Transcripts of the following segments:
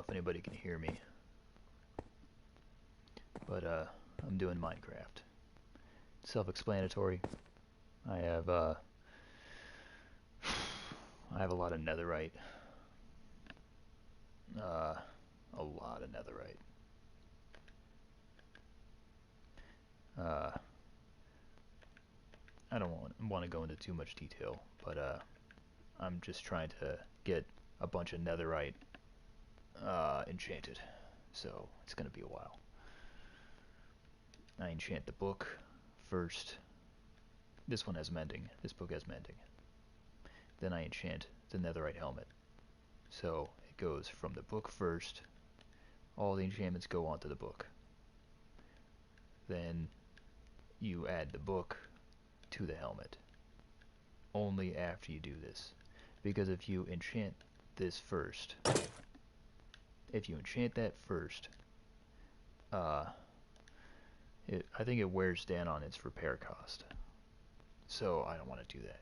know if anybody can hear me, but I'm doing Minecraft. Self-explanatory. I have I have a lot of netherite. A lot of netherite. I don't want to go into too much detail, but I'm just trying to get a bunch of netherite enchanted, so it's gonna be a while. I enchant the book first. This one has mending. This book has mending. Then I enchant the netherite helmet. So it goes from the book first. All the enchantments go onto the book. Then you add the book to the helmet. Only after you do this. Because if you enchant this first, if you enchant that first, I think it wears down on its repair cost. So I don't want to do that.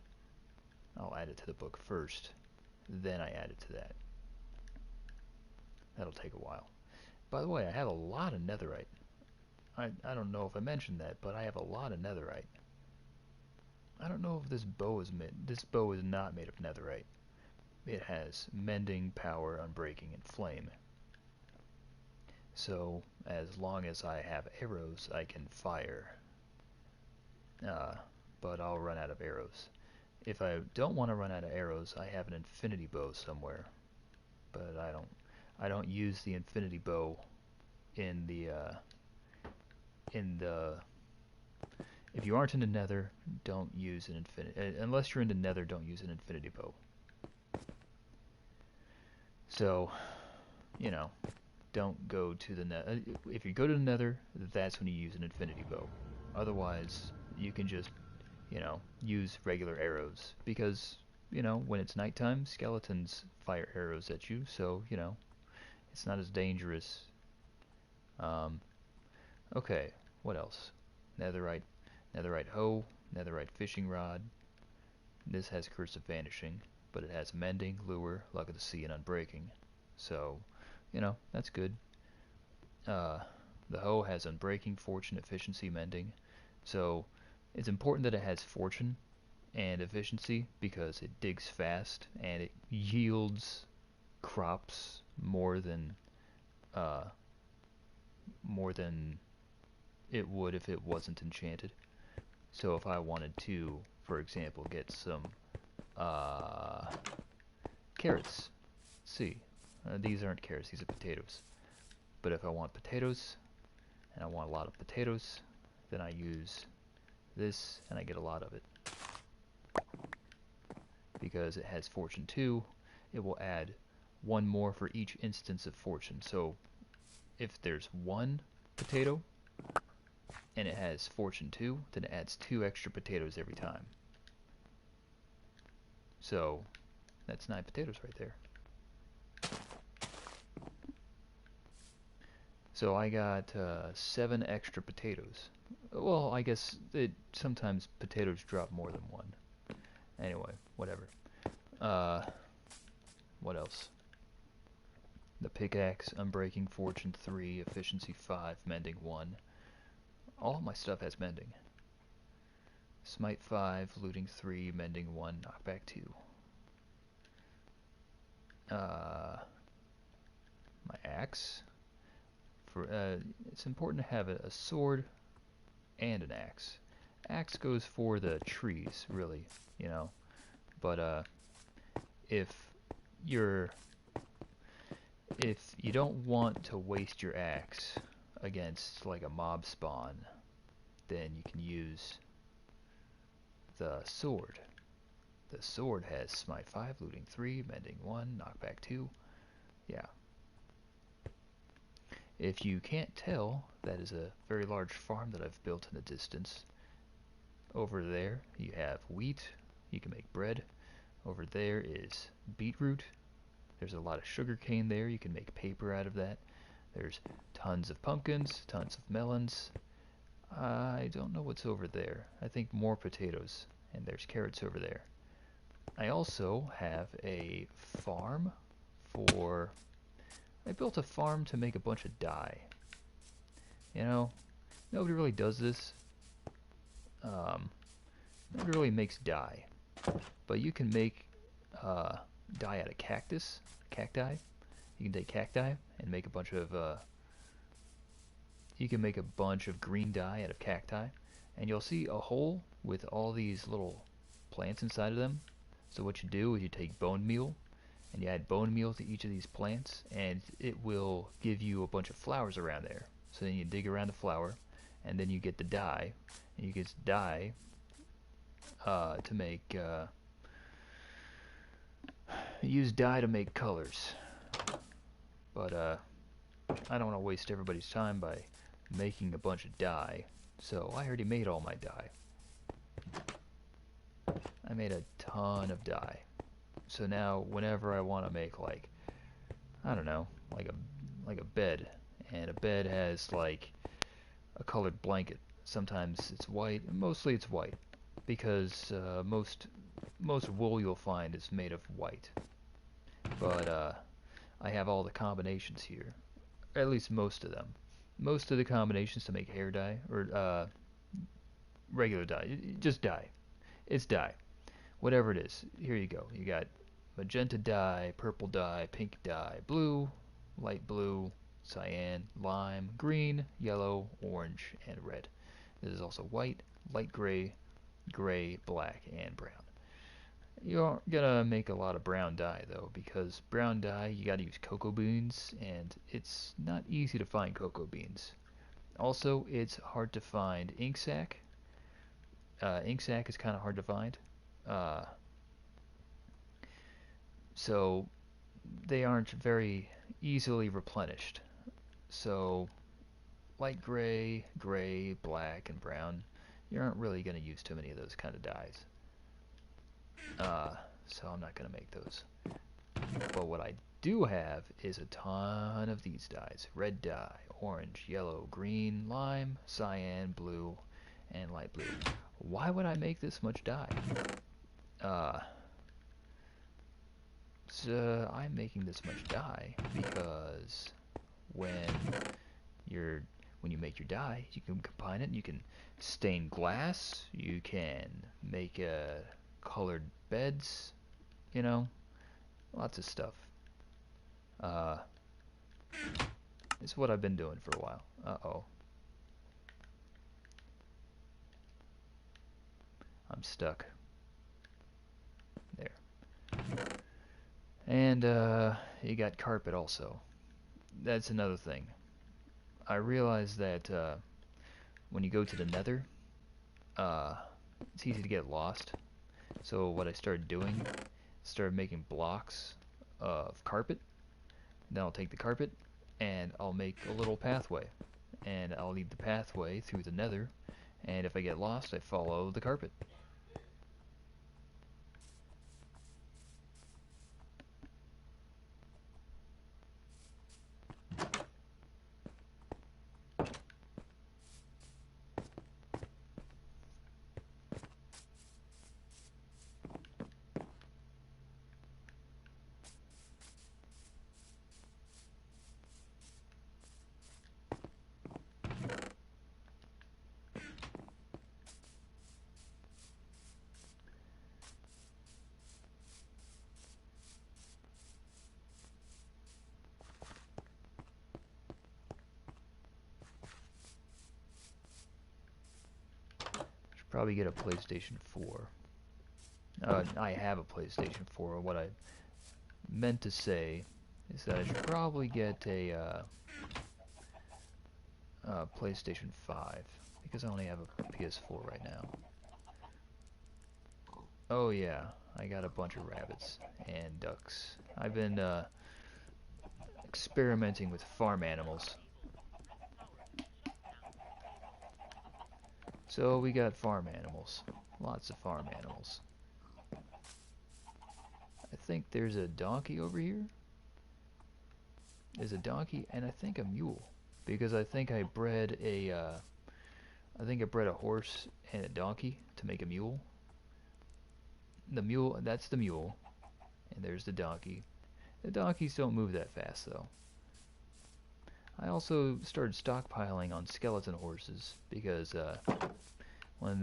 I'll add it to the book first, then I add it to that. That'll take a while. By the way, I have a lot of netherite. I don't know if I mentioned that, but I have a lot of netherite. I don't know if this bow is this bow is not made of netherite. It has mending, power, unbreaking, and flame. So as long as I have arrows, I can fire. But I'll run out of arrows. If I don't want to run out of arrows, I have an infinity bow somewhere. But I don't use the infinity bow in the if you aren't in the nether, don't use an infinity unless you're in the nether, don't use an infinity bow. So, you know, don't go to the nether. If you go to the nether, that's when you use an infinity bow. Otherwise, you can just, you know, use regular arrows because, you know, when it's nighttime, skeletons fire arrows at you, so, you know, it's not as dangerous. Okay, what else? Netherite, netherite hoe, netherite fishing rod. This has Curse of Vanishing, but it has mending, lure, luck of the sea, and unbreaking. So, you know, that's good. The hoe has unbreaking, fortune, efficiency, mending. So, it's important that it has fortune and efficiency because it digs fast and it yields crops more than it would if it wasn't enchanted. So if I wanted to, for example, get some carrots, see, these aren't carrots, these are potatoes. But if I want potatoes, and I want a lot of potatoes, then I use this, and I get a lot of it. Because it has fortune 2, it will add one more for each instance of fortune. So if there's one potato, and it has fortune 2, then it adds 2 extra potatoes every time. So that's 9 potatoes right there. So I got 7 extra potatoes. Well, I guess sometimes potatoes drop more than 1. Anyway, whatever. What else? The pickaxe, unbreaking, fortune 3, efficiency 5, mending 1. All my stuff has mending. Smite 5, looting 3, mending 1, knockback 2. My axe. It's important to have a sword and an axe. Axe goes for the trees, really, you know. But if you don't want to waste your axe against like a mob spawn, then you can use the sword. The sword has smite 5, looting 3, mending 1, knockback 2. Yeah. If you can't tell, that is a very large farm that I've built in the distance. Over there you have wheat, you can make bread. Over there is beetroot. There's a lot of sugar cane there, you can make paper out of that. There's tons of pumpkins, tons of melons. I don't know what's over there. I think more potatoes, and there's carrots over there. I also have a farm for I built a farm to make a bunch of dye. You know, nobody really does this. Nobody really makes dye. But you can make dye out of cacti. You can take cacti and make a bunch of you can make a bunch of green dye out of cacti, and you'll see a hole with all these little plants inside of them. So what you do is you take bone meal and you add bone meal to each of these plants, and it will give you a bunch of flowers around there. So then you dig around the flower, and then you get the dye, and you get dye to make use dye to make colors. But I don't want to waste everybody's time by making a bunch of dye, so I already made all my dye. I made a ton of dye. So now whenever I want to make, like, I don't know, like a bed, and a bed has like a colored blanket. Sometimes it's white, and mostly it's white, because most wool you'll find is made of white. But I have all the combinations here, or at least most of them. Most of the combinations to make hair dye, or regular dye, just dye. It's dye. Whatever it is. Here you go. You got magenta dye, purple dye, pink dye, blue, light blue, cyan, lime, green, yellow, orange, and red. This is also white, light gray, gray, black, and brown. You're gonna make a lot of brown dye though, because brown dye you gotta use cocoa beans, and it's not easy to find cocoa beans. Also, it's hard to find ink sac. Ink sac is kind of hard to find. So they aren't very easily replenished. So light gray, gray, black, and brown, you aren't really going to use too many of those kind of dyes. So I'm not going to make those. But what I do have is a ton of these dyes. Red dye, orange, yellow, green, lime, cyan, blue, and light blue. Why would I make this much dye? So I'm making this much dye because when you make your dye, you can combine it, and you can stain glass, you can make colored beds, you know, lots of stuff. It's what I've been doing for a while. Uh-oh. I'm stuck. There. And you got carpet also. That's another thing. I realized that when you go to the nether, it's easy to get lost. So what I started doing, started making blocks of carpet. Then I'll take the carpet and I'll make a little pathway. And I'll lead the pathway through the nether. And if I get lost, I follow the carpet. Probably get a PlayStation 4. I have a PlayStation 4. What I meant to say is that I should probably get a PlayStation 5, because I only have a PS4 right now. Oh yeah, I got a bunch of rabbits and ducks. I've been experimenting with farm animals. So we got farm animals. Lots of farm animals. I think there's a donkey over here. There's a donkey and I think a mule. Because I think I bred a horse and a donkey to make a mule. The mule, that's the mule. And there's the donkey. The donkeys don't move that fast though. I also started stockpiling on skeleton horses because when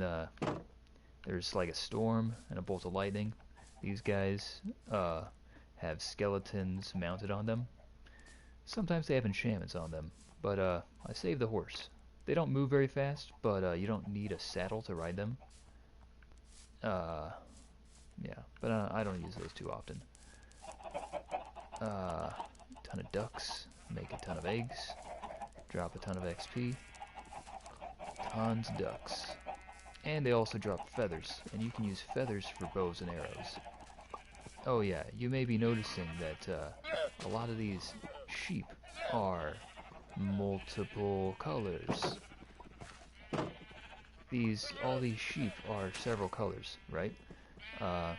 there's like a storm and a bolt of lightning, these guys have skeletons mounted on them. Sometimes they have enchantments on them, but I saved the horse. They don't move very fast, but you don't need a saddle to ride them. Yeah, but I don't use those too often. Ton of ducks, make a ton of eggs, drop a ton of XP, tons of ducks. And they also drop feathers, and you can use feathers for bows and arrows. Oh yeah, you may be noticing that a lot of these sheep are multiple colors. All these sheep are several colors, right? How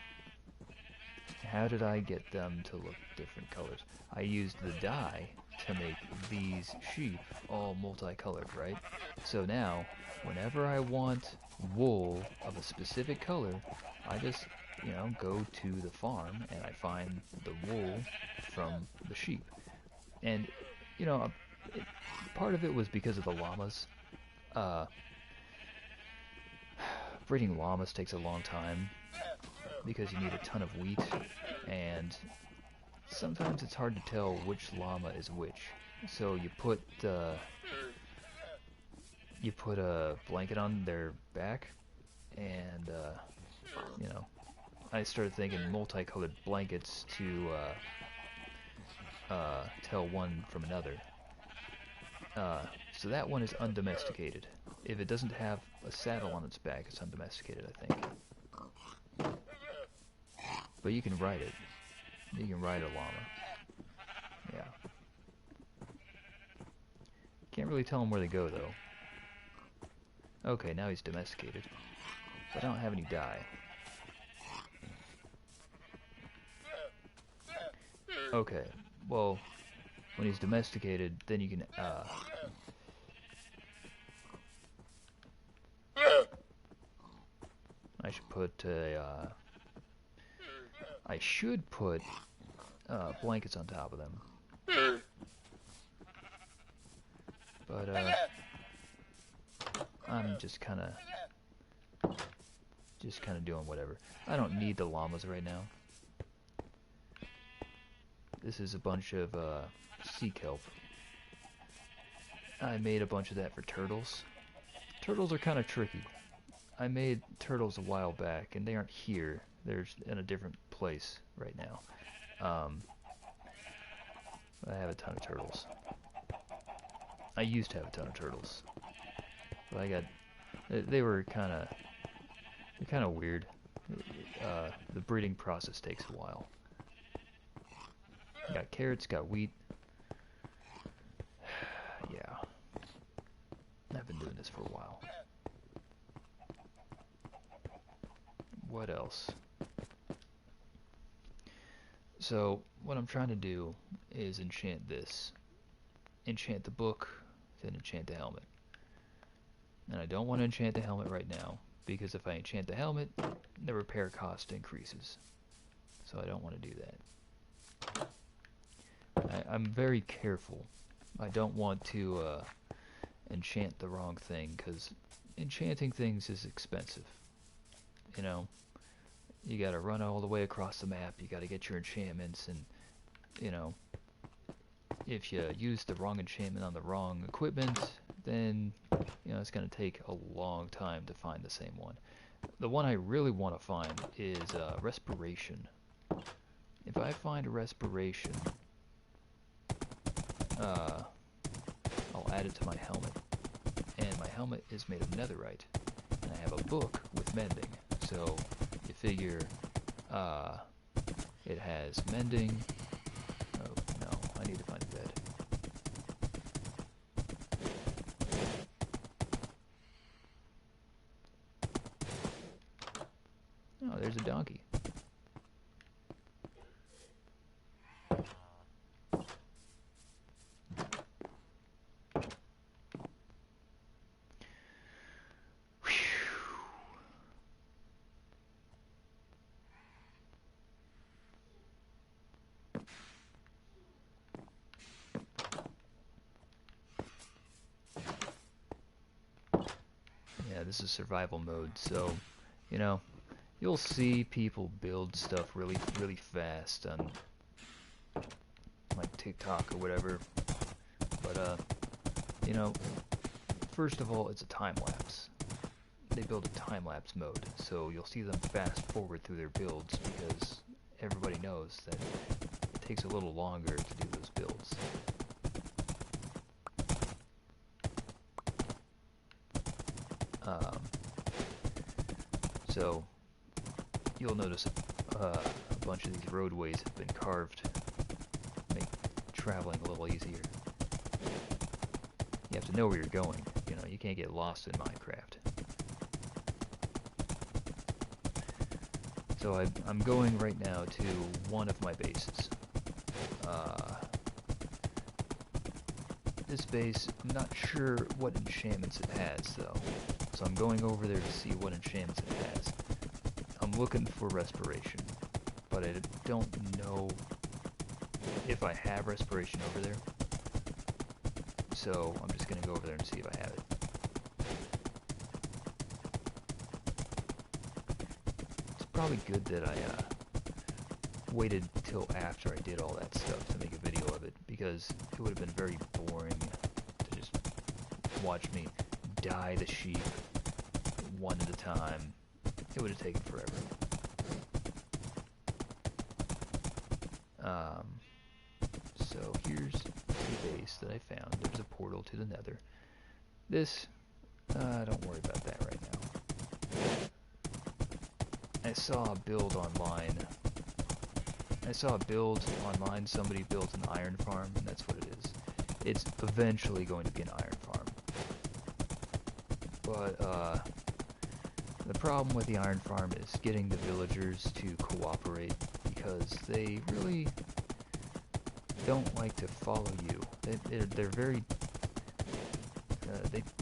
did I get them to look different colors? I used the dye to make these sheep all multicolored, right? So now, whenever I want wool of a specific color, I just, go to the farm and I find the wool from the sheep. And, part of it was because of the llamas. Breeding llamas takes a long time because you need a ton of wheat, and sometimes it's hard to tell which llama is which. So you put a blanket on their back, and I started thinking multicolored blankets to tell one from another. So that one is undomesticated. If it doesn't have a saddle on its back, it's undomesticated, I think. But you can ride it. You can ride a llama. Yeah. Can't really tell him where they go, though. Okay, now he's domesticated. But I don't have any dye. Okay, well, when he's domesticated, then you can, I should put blankets on top of them. But, I'm just kinda doing whatever. I don't need the llamas right now. This is a bunch of, sea kelp. I made a bunch of that for turtles. Turtles are kind of tricky. I made turtles a while back, and they aren't here. They're in a different place right now. I have a ton of turtles. I used to have a ton of turtles. But they're kind of weird. The breeding process takes a while. Got carrots, got wheat. Yeah. I've been doing this for a while. What else? So, what I'm trying to do is enchant this. Enchant the book, then enchant the helmet. And I don't want to enchant the helmet right now, because if I enchant the helmet, the repair cost increases. So I don't want to do that. I'm very careful. I don't want to enchant the wrong thing, because enchanting things is expensive. You know, you gotta run all the way across the map, you gotta get your enchantments, and, if you use the wrong enchantment on the wrong equipment, then, it's gonna take a long time to find the same one. The one I really want to find is respiration. If I find a respiration, I'll add it to my helmet. And my helmet is made of netherite. And I have a book with mending. So you figure it has mending. Oh no, I need to find a bed. Oh, there's a donkey. this is survival mode, so, you know, you'll see people build stuff really, really fast on, like, TikTok or whatever, but, you know, first of all, it's a time-lapse. They build a time-lapse mode, so you'll see them fast-forward through their builds, because everybody knows that it takes a little longer to do those builds. So, you'll notice a bunch of these roadways have been carved to make traveling a little easier. You have to know where you're going, you know, you can't get lost in Minecraft. So I'm going right now to one of my bases. This base, I'm not sure what enchantments it has though. So I'm going over there to see what enchantments it has. I'm looking for respiration, but I don't know if I have respiration over there. So I'm just gonna go over there and see if I have it. It's probably good that I waited till after I did all that stuff to make a video of it, because it would have been very boring to just watch me dye the sheep one at a time. It would have taken forever. So here's the base that I found. There's a portal to the nether. This, don't worry about that right now. I saw a build online. Somebody built an iron farm, and that's what it is. It's eventually going to be an iron farm. But, the problem with the iron farm is getting the villagers to cooperate, because they really don't like to follow you. They're very...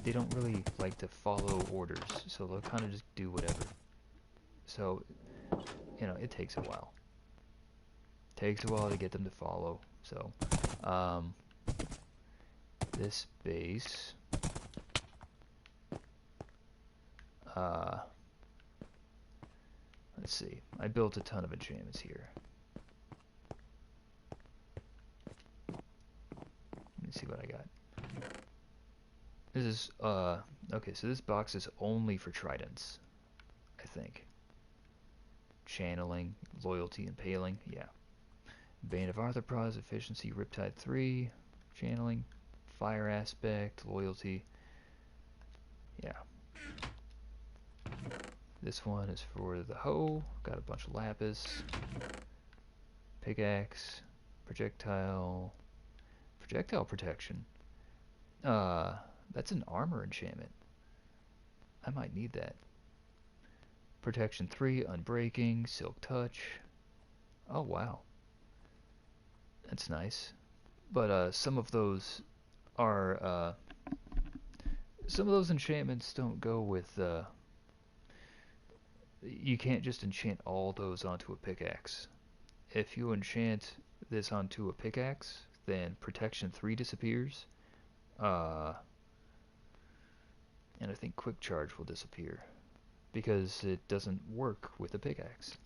they don't really like to follow orders, so they'll kind of just do whatever. So, you know, it takes a while. Takes a while to get them to follow. So, this base, let's see. I built a ton of enchantments here. Let me see what I got. This is, okay, so this box is only for tridents, I think. Channeling, loyalty, impaling, yeah. Bane of Arthropods, efficiency, Riptide 3, channeling, fire aspect, loyalty, yeah. This one is for the hoe, got a bunch of lapis, pickaxe, projectile protection. That's an armor enchantment. I might need that. Protection 3, unbreaking, silk touch. Oh wow. That's nice. But some of those are some of those enchantments don't go with you can't just enchant all those onto a pickaxe. If you enchant this onto a pickaxe, then protection 3 disappears. And I think quick charge will disappear, because it doesn't work with a pickaxe.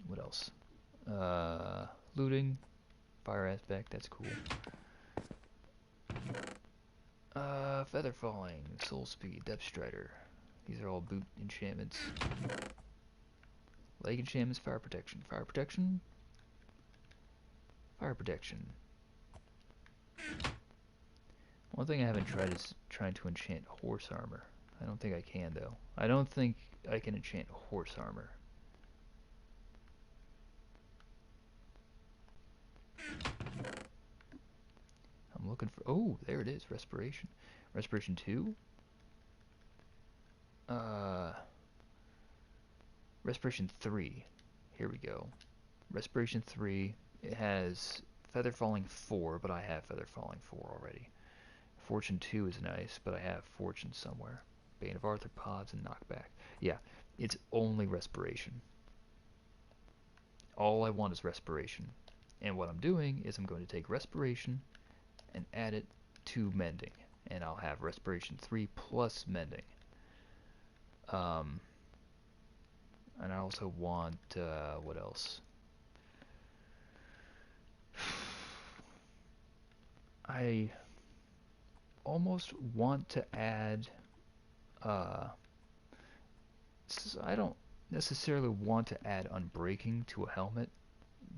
What else? Looting, fire aspect, that's cool. Feather falling, soul speed, depth strider. These are all boot enchantments. Leg enchantments, fire protection, fire protection, fire protection. One thing I haven't tried is trying to enchant horse armor. I don't think I can though. I don't think I can enchant horse armor. I'm looking for... Oh, there it is. Respiration. Respiration 2? Respiration 3. Here we go. Respiration 3. It has Feather Falling 4, but I have Feather Falling 4 already. Fortune 2 is nice, but I have Fortune somewhere. Bane of Arthropods and Knockback. Yeah, it's only Respiration. All I want is Respiration. And what I'm doing is I'm going to take Respiration and add it to Mending. and I'll have respiration 3 plus mending. And I also want, what else? I almost want to add, I don't necessarily want to add unbreaking to a helmet,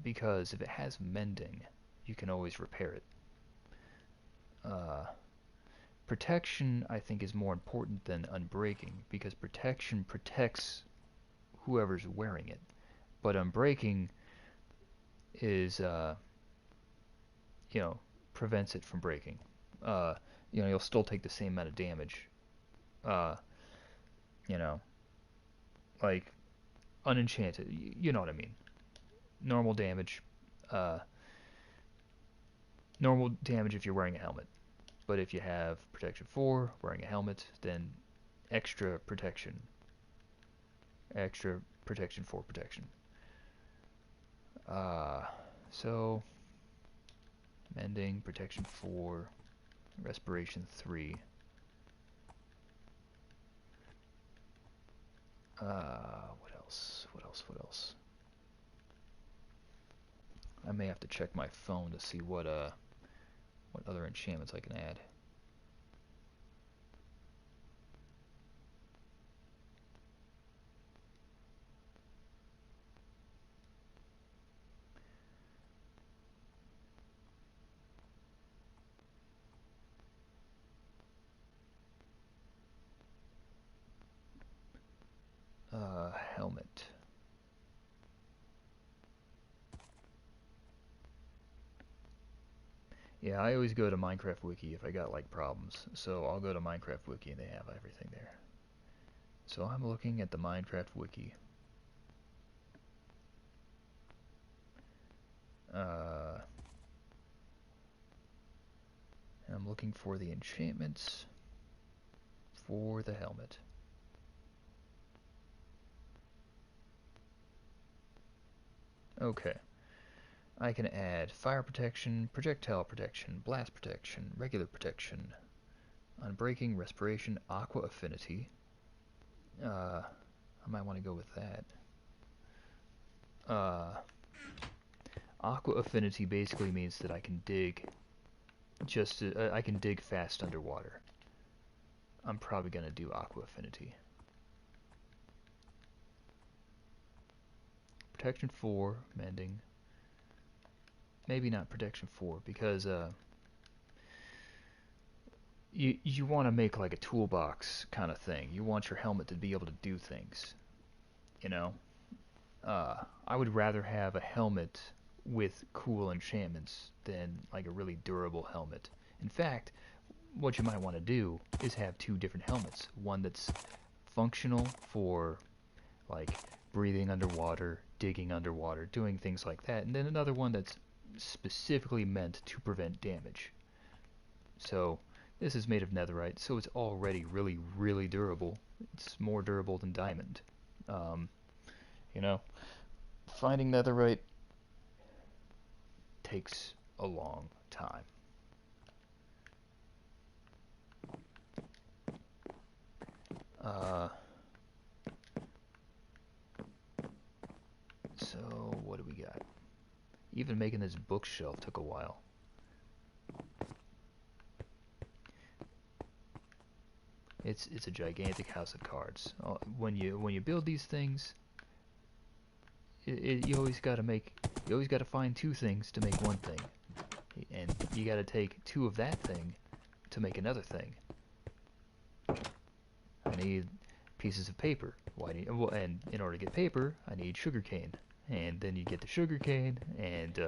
because if it has mending, you can always repair it. Protection, I think, is more important than unbreaking, because protection protects whoever's wearing it. But unbreaking is, prevents it from breaking. You'll still take the same amount of damage. You know, like unenchanted, you know what I mean. Normal damage, normal damage if you're wearing a helmet. But if you have protection 4, wearing a helmet, then extra protection. Extra protection 4 protection. So mending, protection 4, respiration 3. What else? What else? I may have to check my phone to see what other enchantments I can add. Helmet. Yeah, I always go to Minecraft Wiki if I got like problems. So I'll go to Minecraft Wiki and they have everything there. So I'm looking at the Minecraft Wiki. And I'm looking for the enchantments for the helmet. Okay. I can add fire protection, projectile protection, blast protection, regular protection, unbreaking, respiration, aqua affinity. I might want to go with that. Aqua affinity basically means that I can dig I can dig fast underwater. I'm probably gonna do aqua affinity. Protection 4, mending. Maybe not protection 4, because you want to make like a toolbox kind of thing. You want your helmet to be able to do things. You know? I would rather have a helmet with cool enchantments than like a really durable helmet. In fact, what you might want to do is have 2 different helmets. One that's functional for like breathing underwater, digging underwater, doing things like that, and then another one that's specifically meant to prevent damage. So this is made of netherite, so it's already really, really durable. It's more durable than diamond. You know, finding netherite takes a long time. So what do we got? Even making this bookshelf took a while. It's a gigantic house of cards. When you build these things, you always gotta find 2 things to make one thing, and you gotta take 2 of that thing to make another thing. I need pieces of paper. Well, and in order to get paper, I need sugarcane, and then you get the sugarcane, and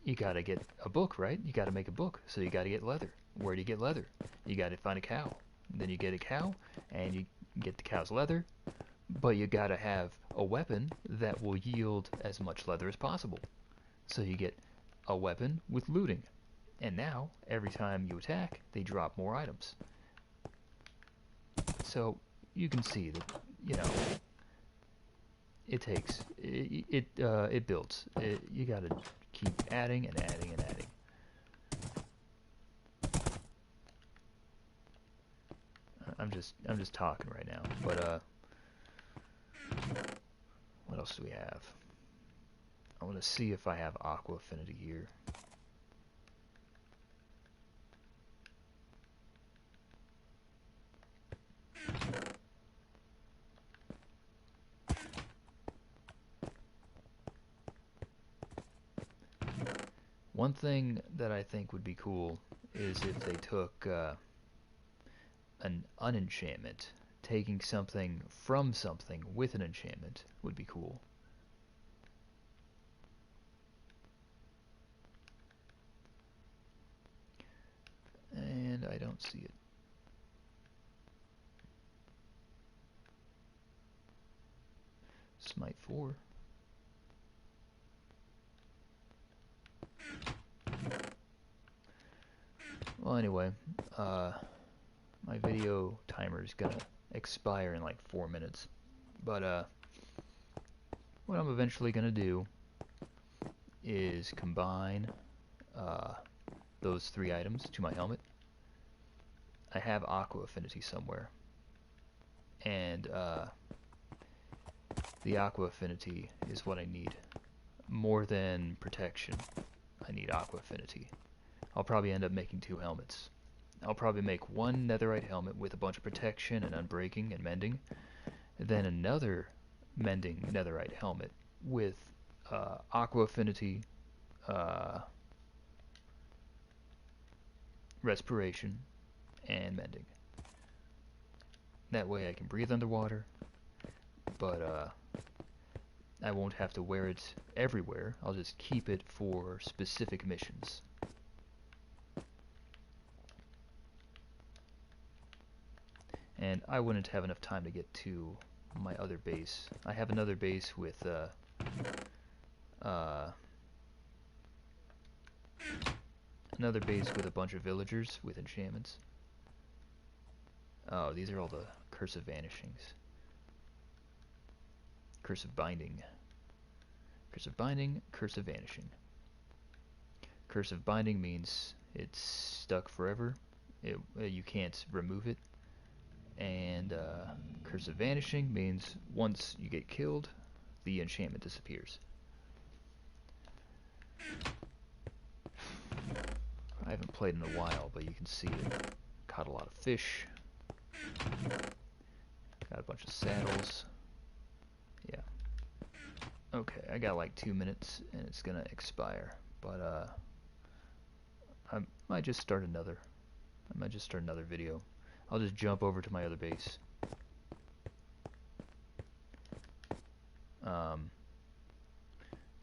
you gotta get a book, right? You gotta make a book, so you gotta get leather. Where do you get leather? You gotta find a cow. And then you get a cow, and you get the cow's leather, but you gotta have a weapon that will yield as much leather as possible. So you get a weapon with looting. And now, every time you attack, they drop more items. So you can see that, it takes, it builds. You gotta keep adding and adding and adding. I'm just talking right now. But what else do we have? I want to see if I have aqua affinity here. One thing that I think would be cool is if they took an unenchantment. Taking something from something with an enchantment would be cool. And I don't see it. Smite 4. Well, anyway, my video timer is gonna expire in like 4 minutes. But what I'm eventually gonna do is combine those 3 items to my helmet. I have aqua affinity somewhere, and the aqua affinity is what I need. More than protection, I need aqua affinity. I'll probably end up making 2 helmets. I'll probably make one netherite helmet with a bunch of protection and unbreaking and mending, then another mending netherite helmet with aqua affinity, respiration, and mending. That way I can breathe underwater, but I won't have to wear it everywhere. I'll just keep it for specific missions. And I wouldn't have enough time to get to my other base. I have another base with another base with a bunch of villagers with enchantments. Oh, these are all the Curse of Vanishings. Curse of Binding. Curse of Binding, Curse of Vanishing. Curse of Binding means it's stuck forever. You can't remove it. And Curse of Vanishing means once you get killed, the enchantment disappears. I haven't played in a while, but you can see it. Caught a lot of fish. Got a bunch of saddles. Yeah. Okay, I got like 2 minutes and it's gonna expire. But I might just start another. I might just start another video. I'll just jump over to my other base.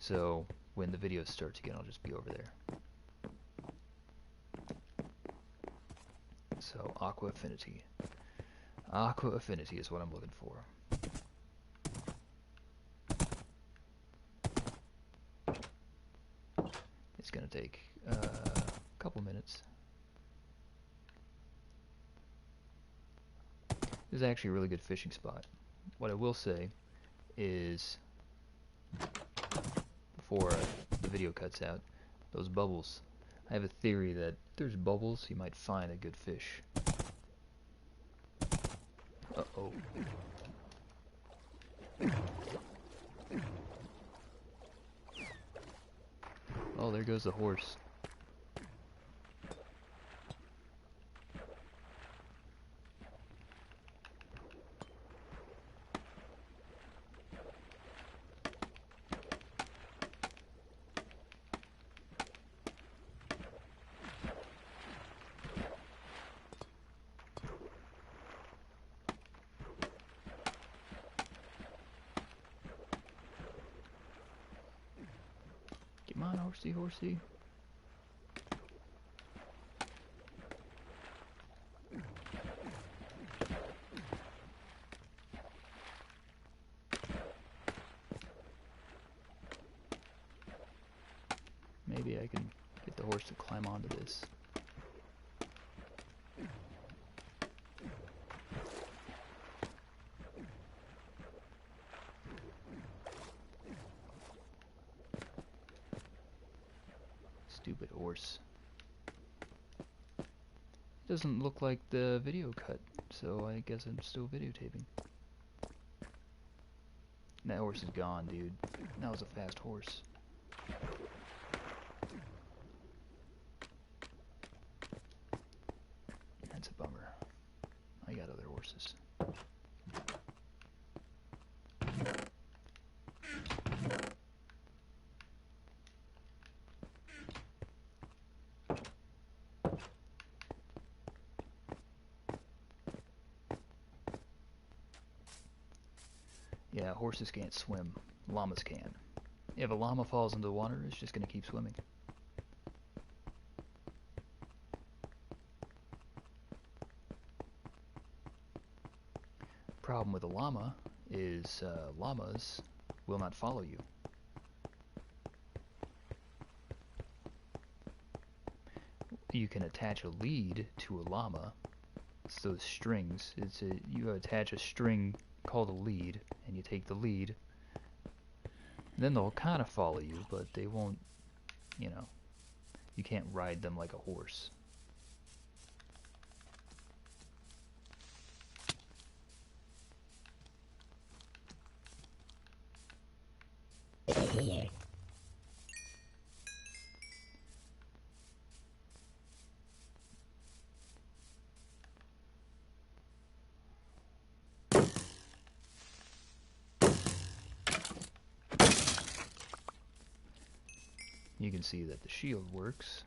So when the video starts again, I'll just be over there. So aqua affinity. Aqua affinity is what I'm looking for. It's gonna take a couple minutes. This is actually a really good fishing spot. What I will say is, before the video cuts out, those bubbles. I have a theory that if there's bubbles, you might find a good fish. Uh-oh. Oh, there goes the horse. Come on, horsey, horsey. Maybe I can get the horse to climb onto this. Stupid horse. Doesn't look like the video cut, so I guess I'm still videotaping. That horse is gone, dude. That was a fast horse. That's a bummer. I got other horses. Yeah, horses can't swim. Llamas can. If a llama falls into the water, it's just gonna keep swimming. Problem with a llama is llamas will not follow you. You can attach a lead to a llama. It's those strings. You attach a string called a lead, and you take the lead. Then they'll kind of follow you, but they won't, you know, you can't ride them like a horse. You can see that the shield works.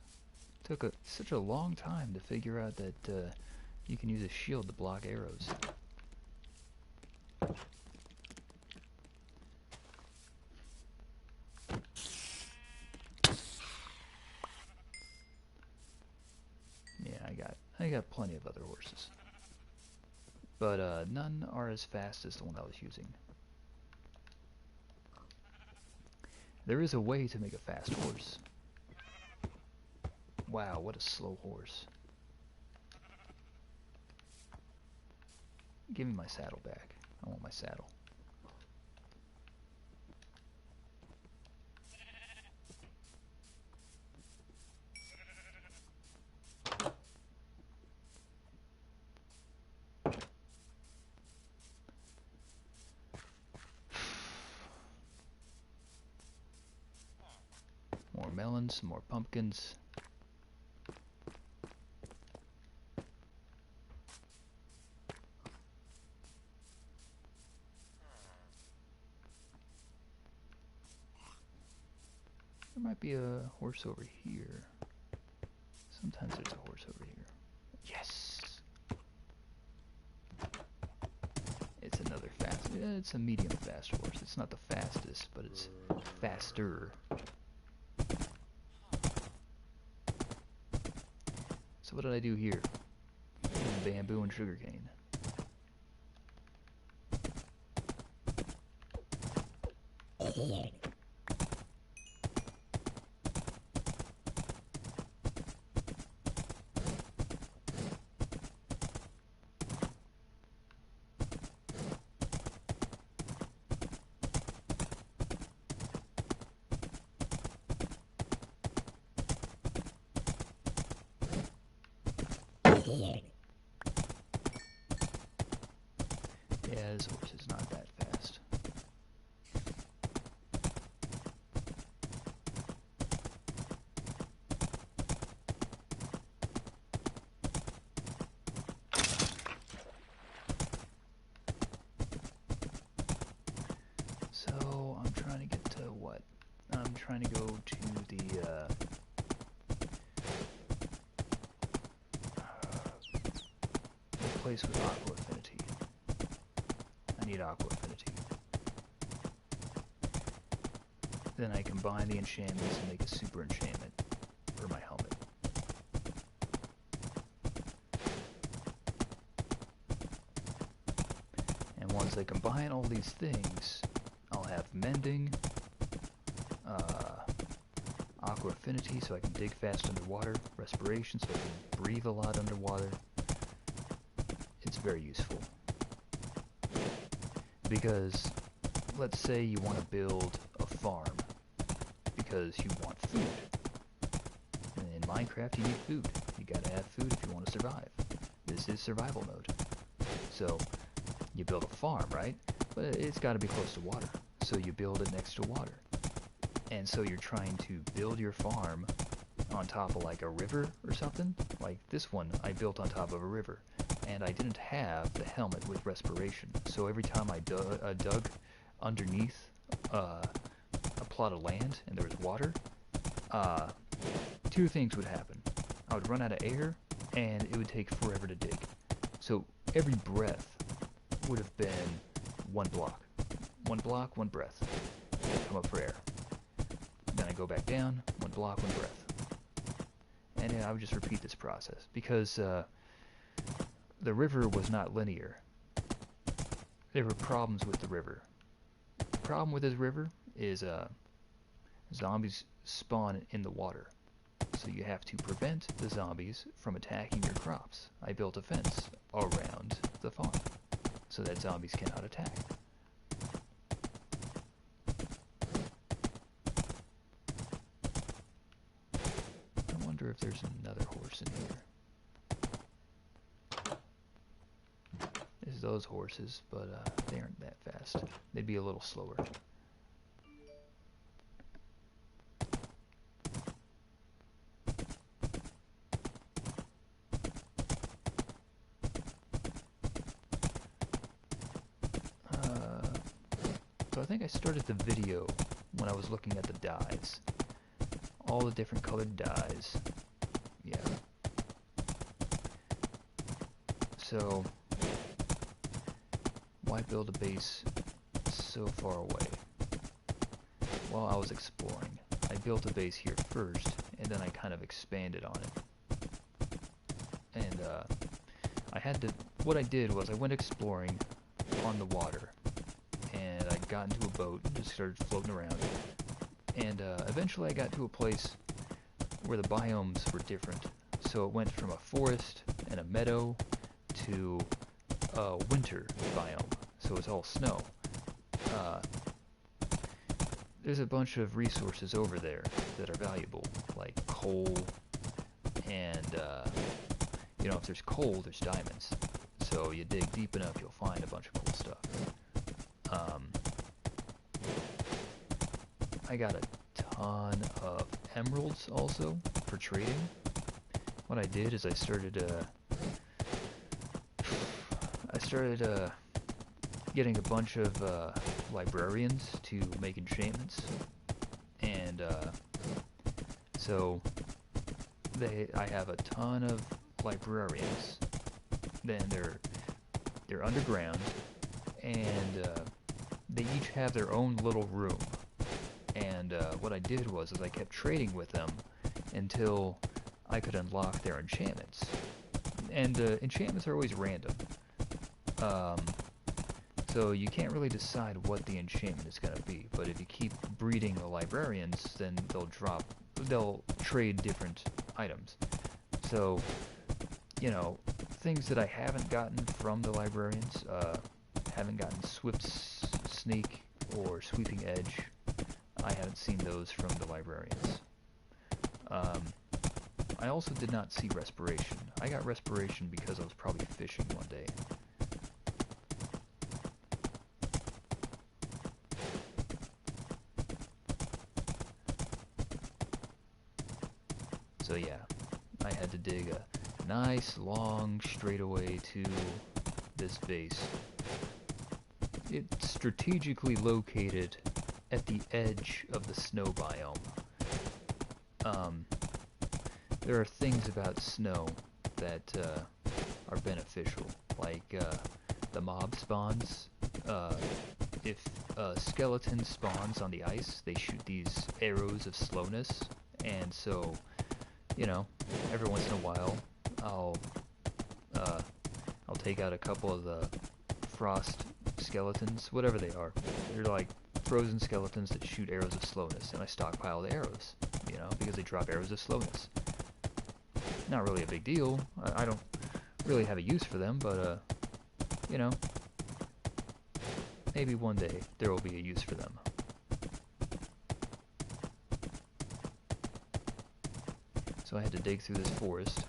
Took such a long time to figure out that you can use a shield to block arrows. Yeah, I got plenty of other horses, but none are as fast as the one I was using. There is a way to make a fast horse. Wow, what a slow horse. Give me my saddle back. I want my saddle. More melons, more pumpkins. There might be a horse over here. Sometimes there's a horse over here. Yes! It's another fast. It's a medium fast horse. It's not the fastest, but it's faster. So what did I do here? Bamboo and sugarcane. Yeah, this horse is not that fast. So, I'm trying to get to what? I'm trying to go to the place with aqua affinity. I need aqua affinity. Then I combine the enchantments and make a super enchantment for my helmet. And once I combine all these things, I'll have mending, aqua affinity so I can dig fast underwater, respiration so I can breathe a lot underwater. It's very useful. Because, let's say you want to build a farm because you want food. And in Minecraft you need food. You gotta have food if you want to survive. This is survival mode. So you build a farm, right? But it's got to be close to water. So you build it next to water. And so you're trying to build your farm on top of like a river or something. Like this one I built on top of a river. And I didn't have the helmet with respiration. So every time I dug underneath a plot of land and there was water, two things would happen. I would run out of air, and it would take forever to dig. So every breath would have been one block. One block, one breath. Come up for air. Then I go back down, one block, one breath. And I would just repeat this process, because the river was not linear. There were problems with the river. The problem with this river is zombies spawn in the water. So you have to prevent the zombies from attacking your crops. I built a fence around the farm so that zombies cannot attack. I wonder if there's another horse in here. There's those horses, but they aren't that fast. They'd be a little slower. So I think I started the video when I was looking at the dyes. All the different colored dyes. Yeah. So, why build a base so far away? While I was exploring, I built a base here first, and then I kind of expanded on it. And what I did was I went exploring on the water. I got into a boat and just started floating around. And eventually I got to a place where the biomes were different. So it went from a forest and a meadow to a winter biome. So it's all snow. There's a bunch of resources over there that are valuable, like coal, and if there's coal, there's diamonds. So you dig deep enough, you'll find a bunch of cool stuff. I got a ton of emeralds also for trading. What I did is I started getting a bunch of librarians to make enchantments, and so I have a ton of librarians. Then they're underground, and they each have their own little room. And what I did was I kept trading with them until I could unlock their enchantments. And enchantments are always random. So you can't really decide what the enchantment is going to be. But if you keep breeding the librarians, then they'll trade different items. So, things that I haven't gotten from the librarians, haven't gotten Swift Sneak or Sweeping Edge. I haven't seen those from the librarians. I also did not see respiration. I got respiration because I was probably fishing one day. So yeah, I had to dig a nice long straightaway to this base. It's strategically located at the edge of the snow biome. There are things about snow that are beneficial, like the mob spawns. If a skeleton spawns on the ice, they shoot these arrows of slowness, and so, every once in a while, I'll take out a couple of the frost skeletons, whatever they are. They're like frozen skeletons that shoot arrows of slowness, and I stockpile the arrows, because they drop arrows of slowness. Not really a big deal. I don't really have a use for them, but, maybe one day there will be a use for them. So I had to dig through this forest,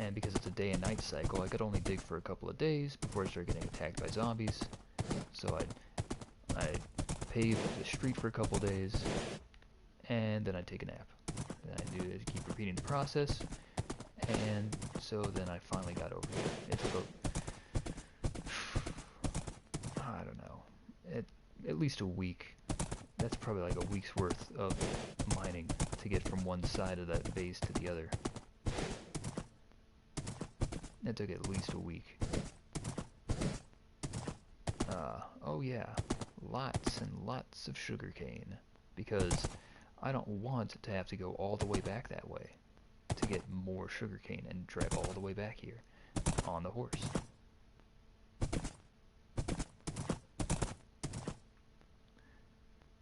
and because it's a day and night cycle, I could only dig for a couple of days before I start getting attacked by zombies. So I'd pave the street for a couple of days, and then I'd take a nap. And I'd do it, keep repeating the process, and so then I finally got over it. It took I don't know, at least a week. That's probably like a week's worth of mining to get from one side of that base to the other. That took at least a week. Oh yeah, lots and lots of sugarcane, because I don't want to have to go all the way back that way to get more sugarcane and drive all the way back here on the horse.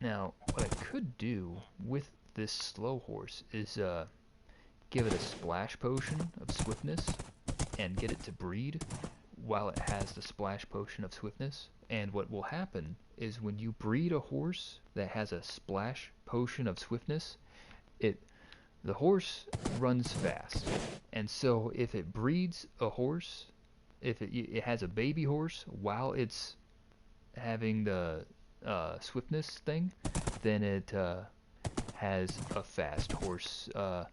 Now, what I could do with this slow horse is give it a splash potion of swiftness and get it to breed while it has the splash potion of swiftness. And what will happen is when you breed a horse that has a splash potion of swiftness, the horse runs fast. And so if it breeds a horse, if it has a baby horse while it's having the swiftness thing, then it has a fast horse, a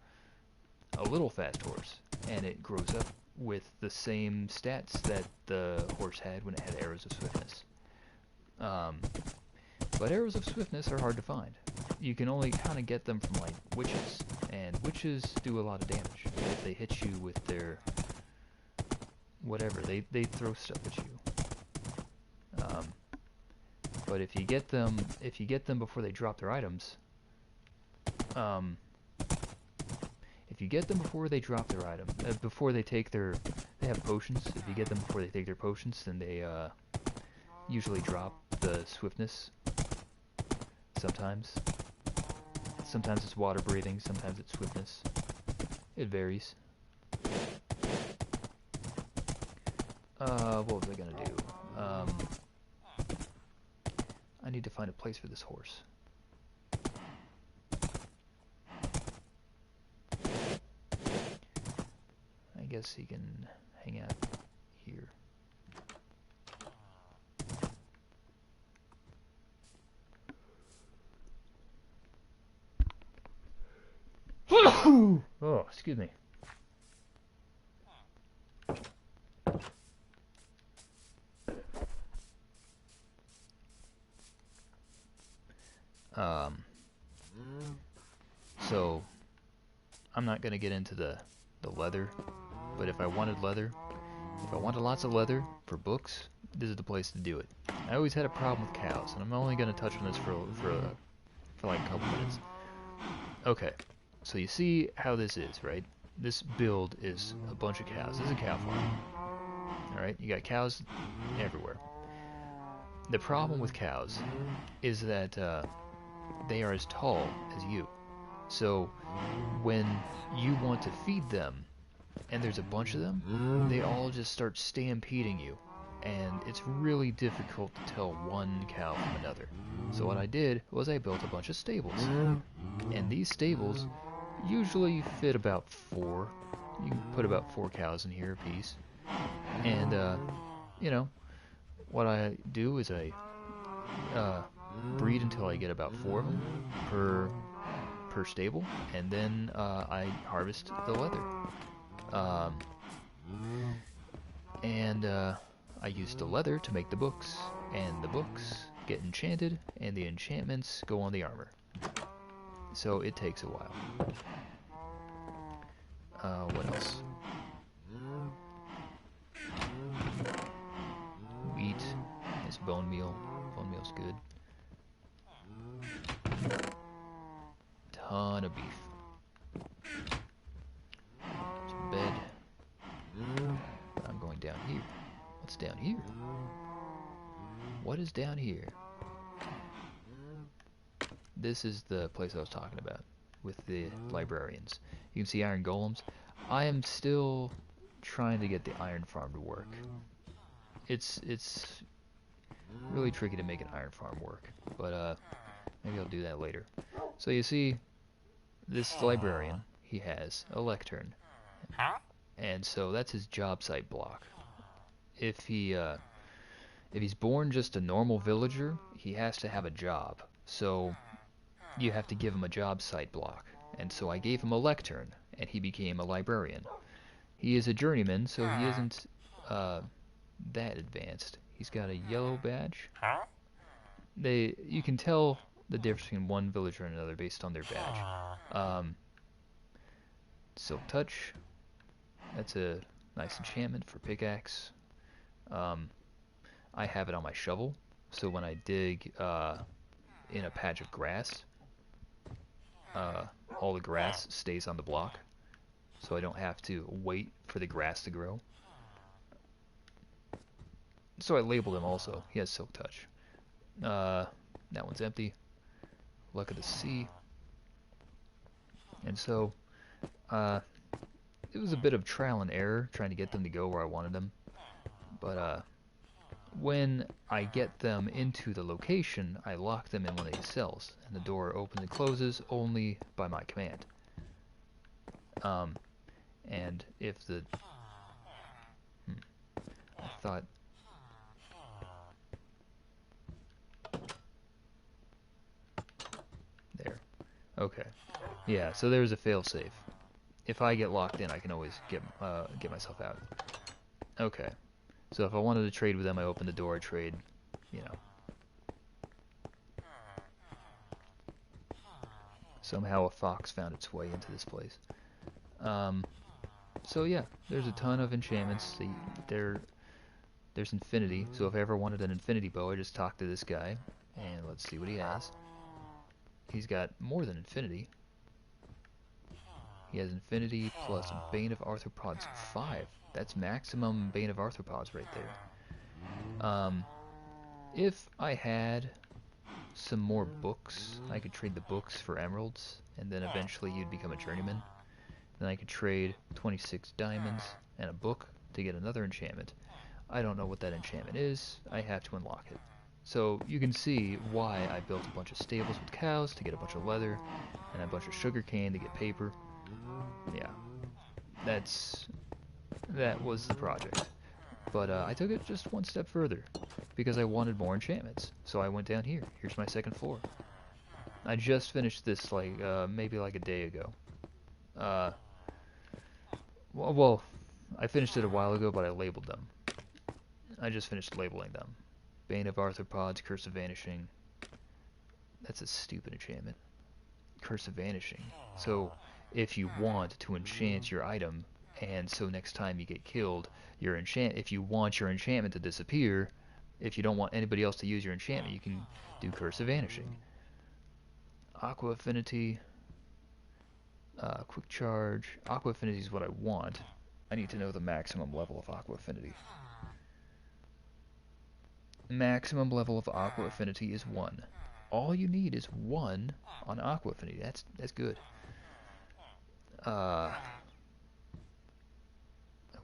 little fast horse, and it grows up with the same stats that the horse had when it had arrows of swiftness. But arrows of swiftness are hard to find. You can only kind of get them from like witches, and witches do a lot of damage if they hit you with their whatever, they throw stuff at you. But if you get them before they drop their items, if you get them before they drop their item, before they take they have potions. If you get them before they take their potions, then they usually drop the swiftness. Sometimes it's water breathing, sometimes it's swiftness. It varies. What was I gonna do? I need to find a place for this horse. I guess he can hang out here. Oh, excuse me. So I'm not gonna get into the leather, but if I wanted leather, if I wanted lots of leather for books, this is the place to do it. I always had a problem with cows, and I'm only gonna touch on this for like a couple minutes. Okay, so you see how this is, right? This build is a bunch of cows. This is a cow farm. Alright, you got cows everywhere. The problem with cows is that they are as tall as you. So when you want to feed them, and there's a bunch of them, they all just start stampeding you. And it's really difficult to tell one cow from another. So what I did was I built a bunch of stables. And these stables usually fit about 4. You can put about 4 cows in here a piece. And, you know, what I do is I breed until I get about 4 of them per stable, and then I harvest the leather. I use the leather to make the books, and the books get enchanted, and the enchantments go on the armor. So it takes a while. What else? Wheat is bone meal. Bone meal's good. Ton of beef. There's a bed. I'm going down here. What's down here? What is down here? This is the place I was talking about with the librarians. You can see iron golems. I am still trying to get the iron farm to work. It's really tricky to make an iron farm work, but maybe I'll do that later. So you see, this librarian, he has a lectern. and so that's his job site block. If he's born just a normal villager, he has to have a job. So you have to give him a job site block. And so I gave him a lectern, and he became a librarian. He is a journeyman, so he isn't that advanced. He's got a yellow badge. You can tell the difference between one villager and another based on their badge. Silk Touch. That's a nice enchantment for pickaxe. I have it on my shovel, so when I dig in a patch of grass, all the grass stays on the block, so I don't have to wait for the grass to grow. So I labeled him also. He has Silk Touch. That one's empty. Luck of the Sea. And so, it was a bit of trial and error trying to get them to go where I wanted them. But, when I get them into the location, I lock them in one of these cells, and the door opens and closes only by my command. And if the... I thought... There. Okay. Yeah, so there's a failsafe. If I get locked in, I can always get myself out. Okay. So if I wanted to trade with them, I open the door, I trade, you know. Somehow a fox found its way into this place. So yeah, there's a ton of enchantments. There's infinity, so if I ever wanted an infinity bow, I just talk to this guy, and let's see what he has. He's got more than infinity. He has infinity plus Bane of Arthropods 5. That's maximum Bane of Arthropods right there. If I had some more books, I could trade the books for emeralds, and then eventually you'd become a journeyman. Then I could trade 26 diamonds and a book to get another enchantment. I don't know what that enchantment is. I have to unlock it. So you can see why I built a bunch of stables with cows to get a bunch of leather, and a bunch of sugar cane to get paper. Yeah, that was the project. But I took it just one step further, because I wanted more enchantments. So I went down here. Here's my second floor. I just finished this maybe like a day ago. Well, I finished it a while ago, but I labeled them. I just finished labeling them. Bane of Arthropods, Curse of Vanishing. That's a stupid enchantment. Curse of Vanishing. So, if you want to enchant your item, and so next time you get killed, if you want your enchantment to disappear, if you don't want anybody else to use your enchantment, you can do Curse of Vanishing. Aqua Affinity. Quick Charge. Aqua Affinity is what I want. I need to know the maximum level of Aqua Affinity. Maximum level of Aqua Affinity is 1. All you need is 1 on Aqua Affinity. That's good. I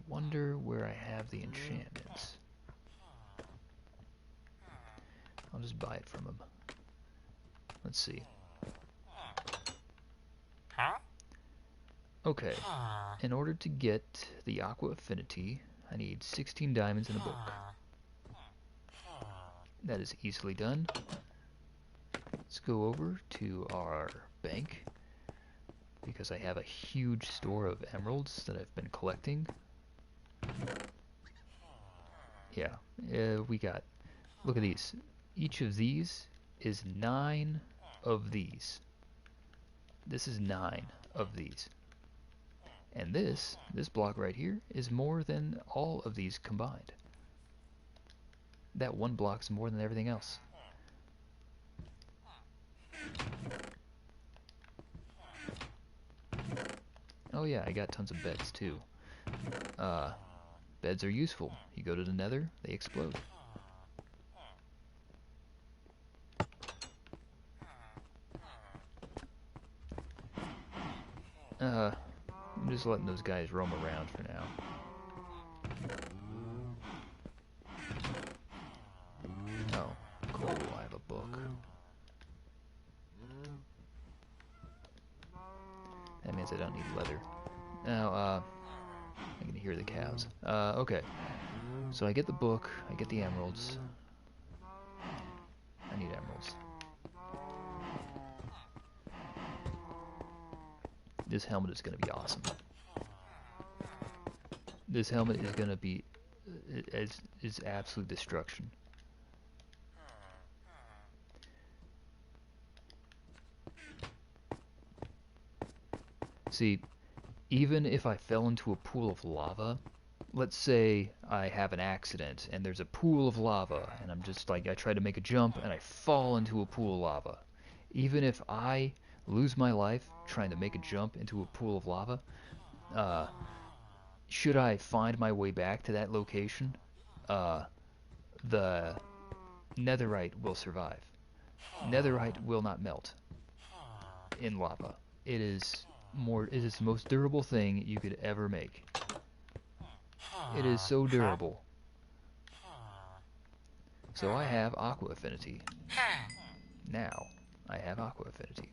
wonder where I have the enchantments. I'll just buy it from him. Let's see. Okay, in order to get the Aqua Affinity, I need 16 diamonds in a book. That is easily done. Let's go over to our bank, because I have a huge store of emeralds that I've been collecting. Yeah, we got, look at these. Each of these is 9 of these. This is 9 of these. And this block right here is more than all of these combined. That one block's more than everything else. Oh yeah, I got tons of beds too. Beds are useful. You go to the nether, they explode. I'm just letting those guys roam around for now. Oh, cool, I have a book. That means I don't need leather. Now, I can hear the cows. Okay. So I get the book, I get the emeralds. I need emeralds. This helmet is going to be awesome. This helmet is going to be is absolute destruction. See, even if I fell into a pool of lava, let's say I have an accident and there's a pool of lava and I'm just like, I try to make a jump and I fall into a pool of lava. Even if I lose my life trying to make a jump into a pool of lava, should I find my way back to that location, the netherite will survive. Netherite will not melt in lava. It is the most durable thing you could ever make. It is so durable. So I have aqua affinity. Now I have aqua affinity.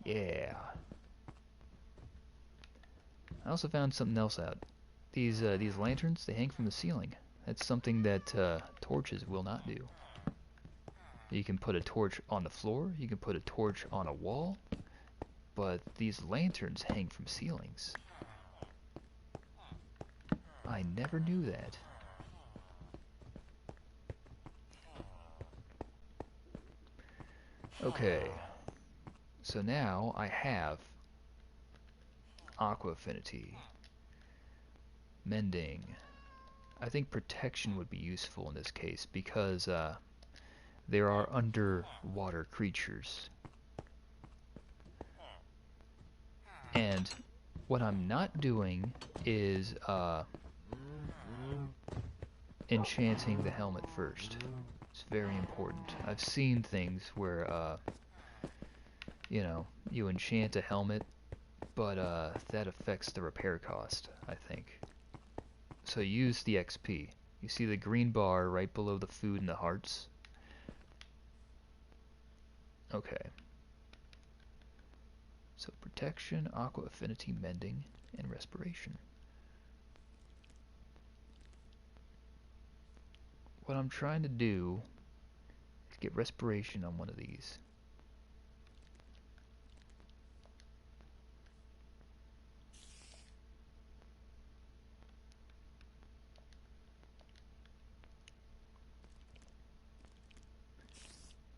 Yeah. I also found something else out. These lanterns, they hang from the ceiling. That's something that torches will not do. You can put a torch on the floor, you can put a torch on a wall, but these lanterns hang from ceilings. I never knew that. Okay, so now I have aqua affinity, mending. I think protection would be useful in this case because there are underwater creatures. And what I'm not doing is enchanting the helmet first. It's very important. I've seen things where, you know, you enchant a helmet, but that affects the repair cost, I think. So use the XP. You see the green bar right below the food and the hearts? Okay. So protection, aqua affinity, mending, and respiration. What I'm trying to do is get respiration on one of these.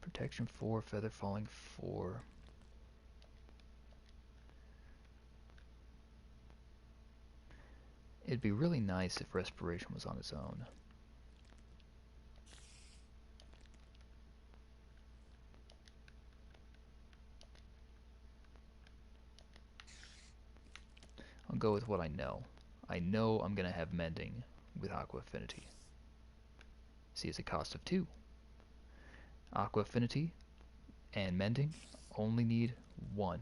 Protection 4, feather falling 4. It'd be really nice if respiration was on its own. I'll go with what I know. I know I'm going to have mending with aqua affinity. See, it's a cost of 2. Aqua affinity and mending only need 1.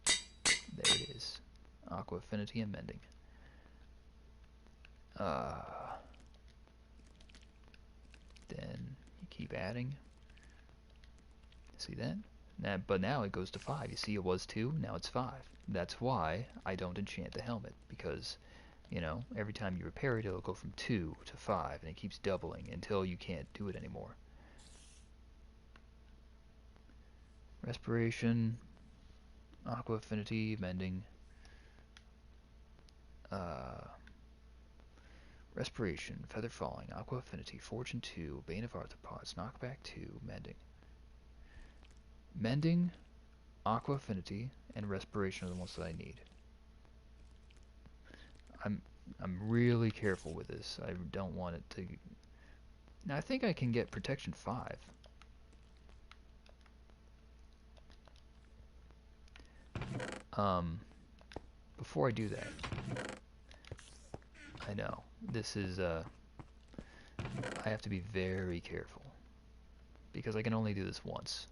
There it is. Aqua affinity and mending. Then you keep adding. See that? But now it goes to 5. You see it was 2, now it's 5. That's why I don't enchant the helmet, because, you know, every time you repair it, it'll go from 2 to 5, and it keeps doubling until you can't do it anymore. Respiration, aqua affinity, mending, respiration, feather falling, aqua affinity, fortune 2, bane of arthropods, knockback 2, mending. Mending, aqua affinity, and respiration are the ones that I need. I'm really careful with this. I don't want it to... Now I think I can get protection 5. Before I do that, I know this is I have to be very careful because I can only do this once.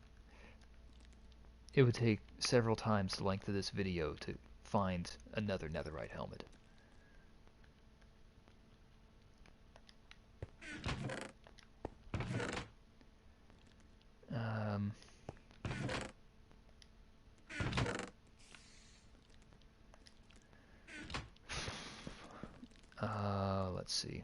It would take several times the length of this video to find another netherite helmet. let's see.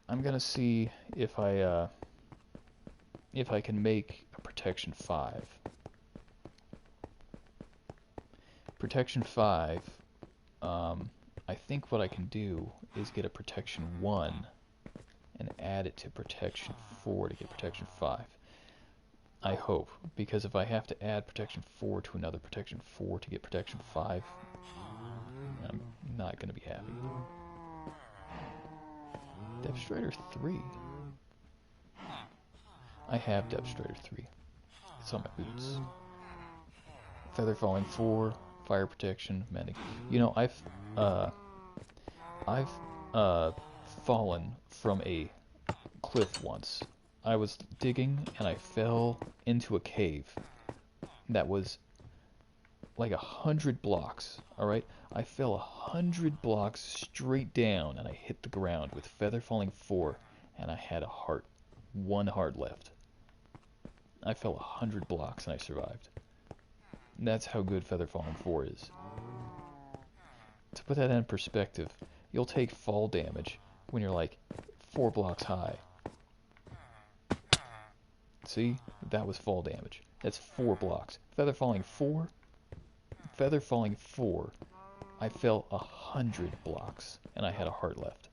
I'm gonna see if I can make a protection 5. Protection 5, I think what I can do is get a protection 1 and add it to protection 4 to get protection 5. I hope, because if I have to add protection 4 to another protection 4 to get protection 5, I'm not going to be happy. Depth Strider 3. I have Depth Strider 3. It's on my boots. Feather Falling 4, Fire Protection, Mending. You know, I've fallen from a cliff once. I was digging and I fell into a cave that was like 100 blocks, alright? I fell 100 blocks straight down and I hit the ground with Feather Falling 4 and I had a heart. 1 heart left. I fell 100 blocks and I survived. That's how good Feather Falling 4 is. To put that in perspective, you'll take fall damage when you're like 4 blocks high. See? That was fall damage. That's 4 blocks. Feather Falling 4, I fell 100 blocks and I had a heart left.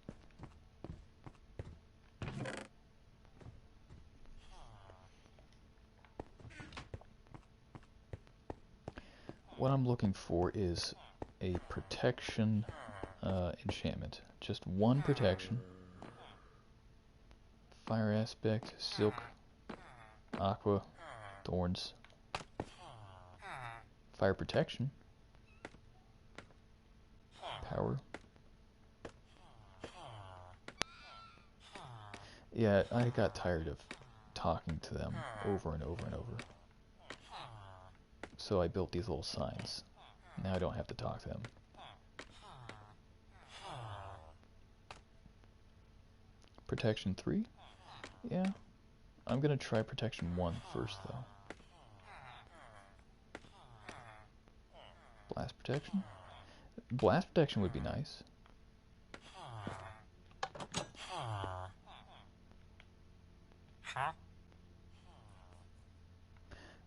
What I'm looking for is a protection enchantment. Just 1 protection. Fire aspect, silk, aqua, thorns. Fire protection. Power. Yeah, I got tired of talking to them over and over and over. So I built these little signs. Now I don't have to talk to them. Protection 3? Yeah. I'm gonna try protection 1 first, though. Blast protection? Blast protection would be nice.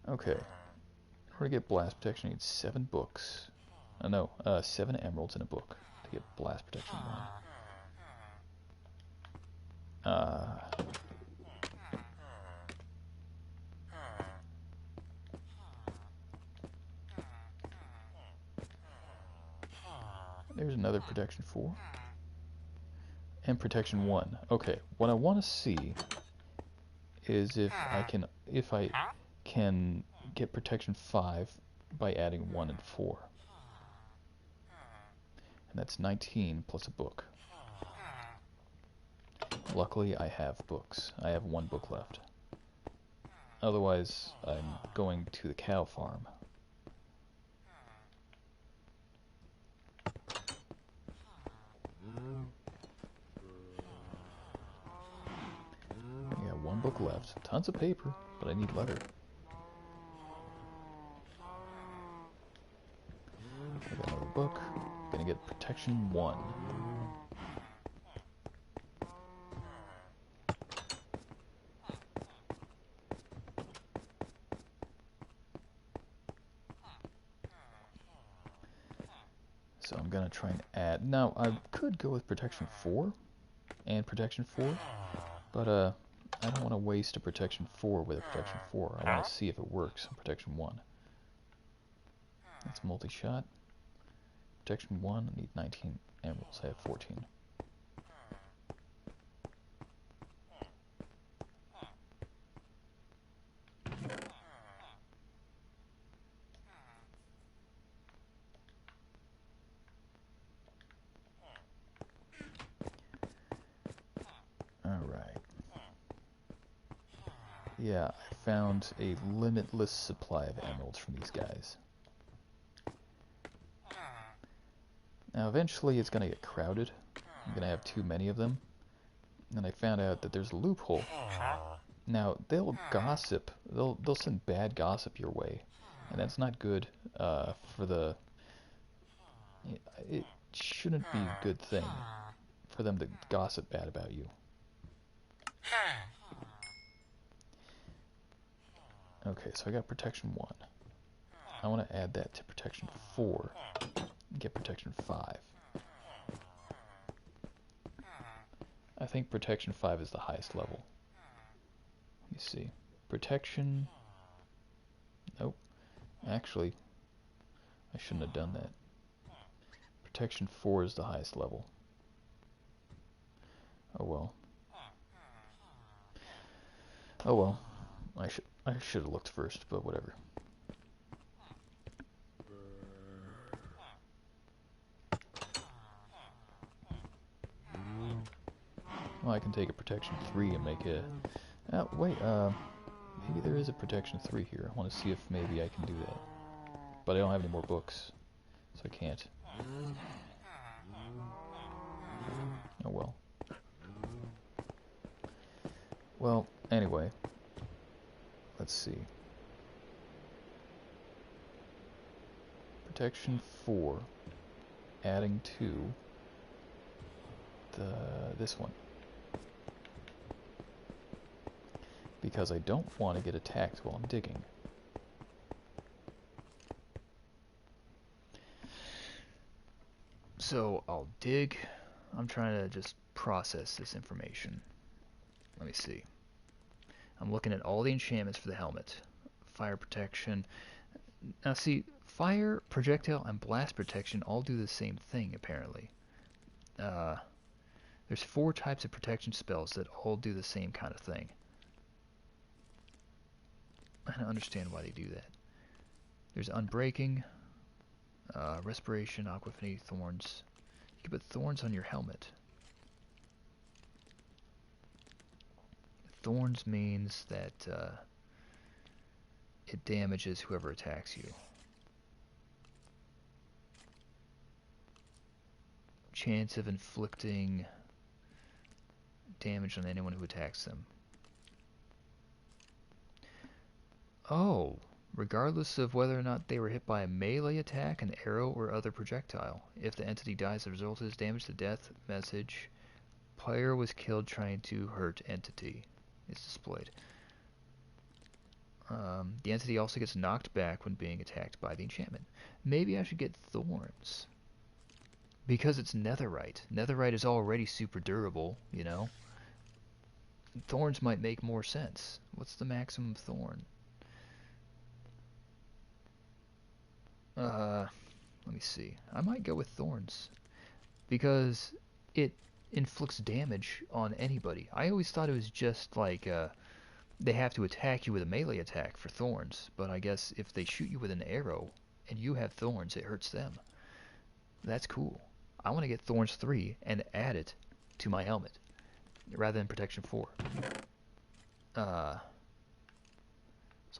Okay. In order to get blast protection, I need 7 books. No, 7 emeralds in a book to get blast protection 1. There's another protection 4. And protection 1. Okay, what I want to see is if I can get protection 5 by adding 1 and 4. And that's 19 plus a book. Luckily, I have books. I have 1 book left. Otherwise, I'm going to the cow farm. I got 1 book left. Tons of paper, but I need leather. I got another book. Gonna get protection 1. So I'm gonna try and add. Now I could go with protection 4 and protection 4, but I don't want to waste a protection 4 with a protection 4. I want to see if it works on protection 1. That's multi-shot. Protection 1, I need 19 emeralds. I have 14. Alright. Yeah, I found a limitless supply of emeralds from these guys. Now eventually it's going to get crowded. I'm going to have too many of them. And I found out that there's a loophole. Now they'll gossip. They'll send bad gossip your way And that's not good for the... It shouldn't be a good thing for them to gossip bad about you. Okay, so I got protection 1. I want to add that to protection 4 and get protection 5. I think protection 5 is the highest level. Let me see. Protection... Nope. Actually, I shouldn't have done that. Protection 4 is the highest level. Oh well. Oh well. I should have looked first, but whatever. Well, I can take a protection 3 and make a... Oh, wait, maybe there is a protection 3 here. I want to see if maybe I can do that. But I don't have any more books, so I can't. Oh well. Well, anyway. Let's see. Protection 4. Adding to this one. Because I don't want to get attacked while I'm digging. So I'll dig. I'm trying to just process this information. Let me see. I'm looking at all the enchantments for the helmet. Fire protection. Now see, fire, projectile, and blast protection all do the same thing apparently. There's 4 types of protection spells that all do the same kind of thing. I don't understand why they do that. There's unbreaking, respiration, aqua affinity, thorns. You can put thorns on your helmet. Thorns means that it damages whoever attacks you. Chance of inflicting damage on anyone who attacks them. Oh, regardless of whether or not they were hit by a melee attack, an arrow, or other projectile. If the entity dies, the result is damage to death. Message. Player was killed trying to hurt entity. It's displayed. The entity also gets knocked back when being attacked by the enchantment. Maybe I should get thorns. Because it's netherite. Netherite is already super durable, you know. Thorns might make more sense. What's the maximum thorn? Let me see. I might go with thorns. Because it inflicts damage on anybody. I always thought it was just like, they have to attack you with a melee attack for thorns. But I guess if they shoot you with an arrow and you have thorns, it hurts them. That's cool. I want to get thorns 3 and add it to my helmet. Rather than protection 4. So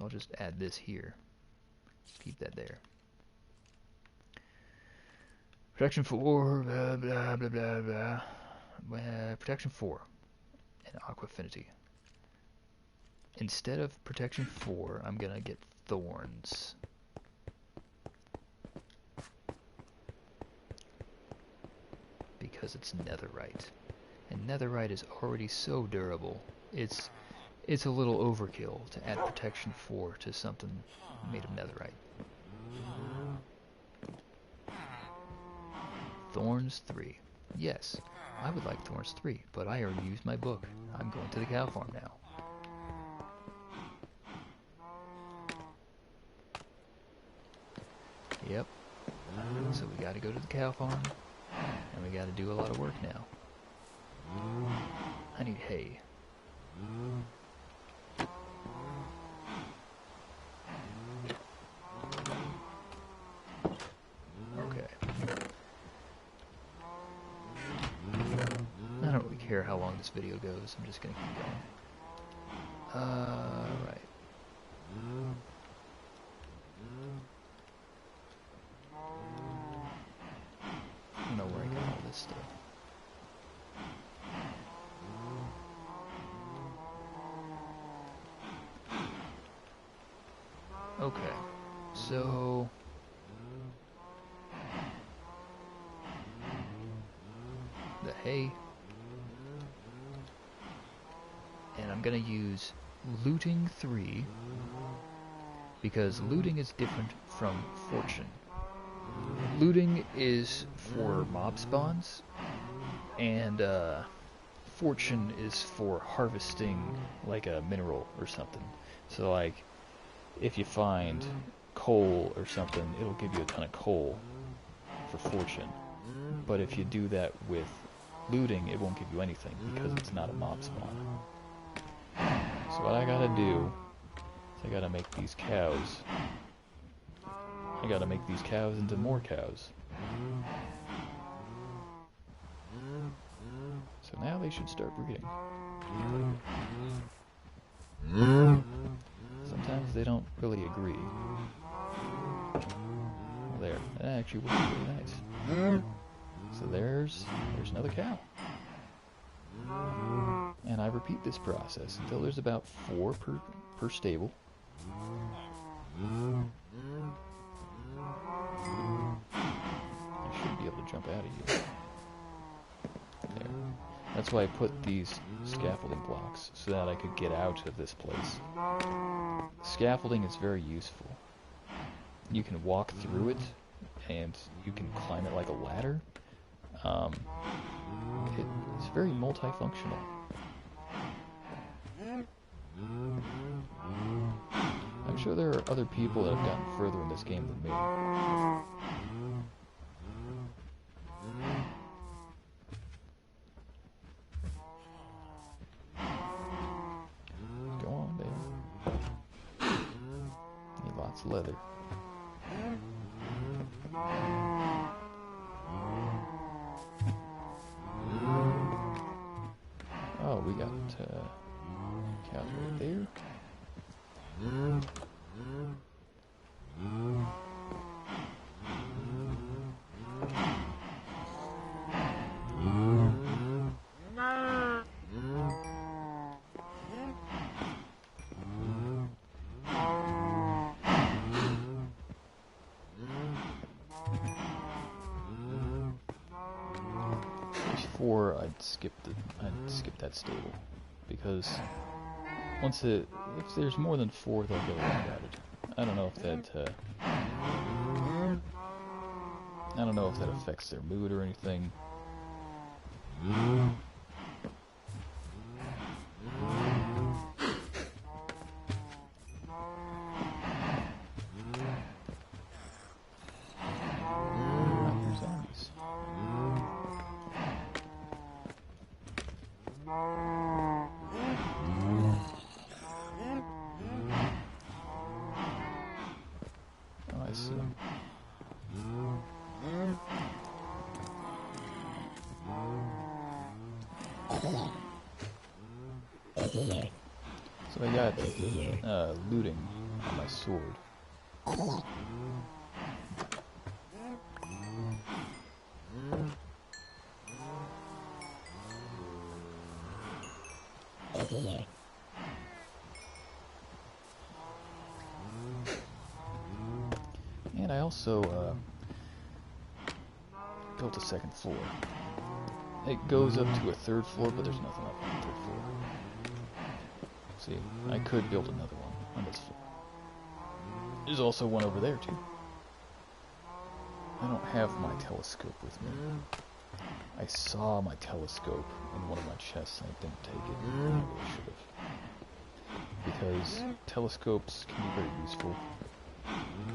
I'll just add this here. Keep that there. Protection 4, blah, blah, blah, blah, blah. Protection 4 and aqua affinity. Instead of protection 4, I'm gonna get thorns. Because it's netherite. And netherite is already so durable. It's a little overkill to add protection 4 to something made of netherite. Thorns 3. Yes, I would like thorns 3, but I already used my book. I'm going to the cow farm now. Yep. So we gotta go to the cow farm, and we gotta do a lot of work now. I need hay. Okay. I don't really care how long this video goes, I'm just gonna keep going. Right. I don't know where I got all this stuff. Okay, So the hay, and I'm gonna use looting 3 because looting is different from fortune. Looting is for mob spawns, and fortune is for harvesting like a mineral or something. So like if you find coal or something, it'll give you a ton of coal for fortune. But if you do that with looting, it won't give you anything because it's not a mob spawn. So what I gotta do is I gotta make these cows. I gotta make these cows into more cows. So now they should start breeding. Sometimes they don't really agree. Well, there, that actually works really nice. So there's another cow. And I repeat this process until there's about 4 per stable. I should be able to jump out of here. There. That's why I put these scaffolding blocks, so that I could get out of this place. Scaffolding is very useful. You can walk through it, and you can climb it like a ladder. It's very multifunctional. I'm sure there are other people that have gotten further in this game than me. Go on, baby. Need lots of leather. Oh, we got cows right there. Before I'd skip that stable, because if there's more than 4, they'll get added. I don't know if that affects their mood or anything. So I got looting on my sword. And I also built a 2nd floor. It goes up to a 3rd floor, but there's nothing up on the 3rd floor. See, I could build another one on this floor. There's also one over there, too. I don't have my telescope with me. I saw my telescope in one of my chests and I didn't take it. I really should have. Because telescopes can be very useful.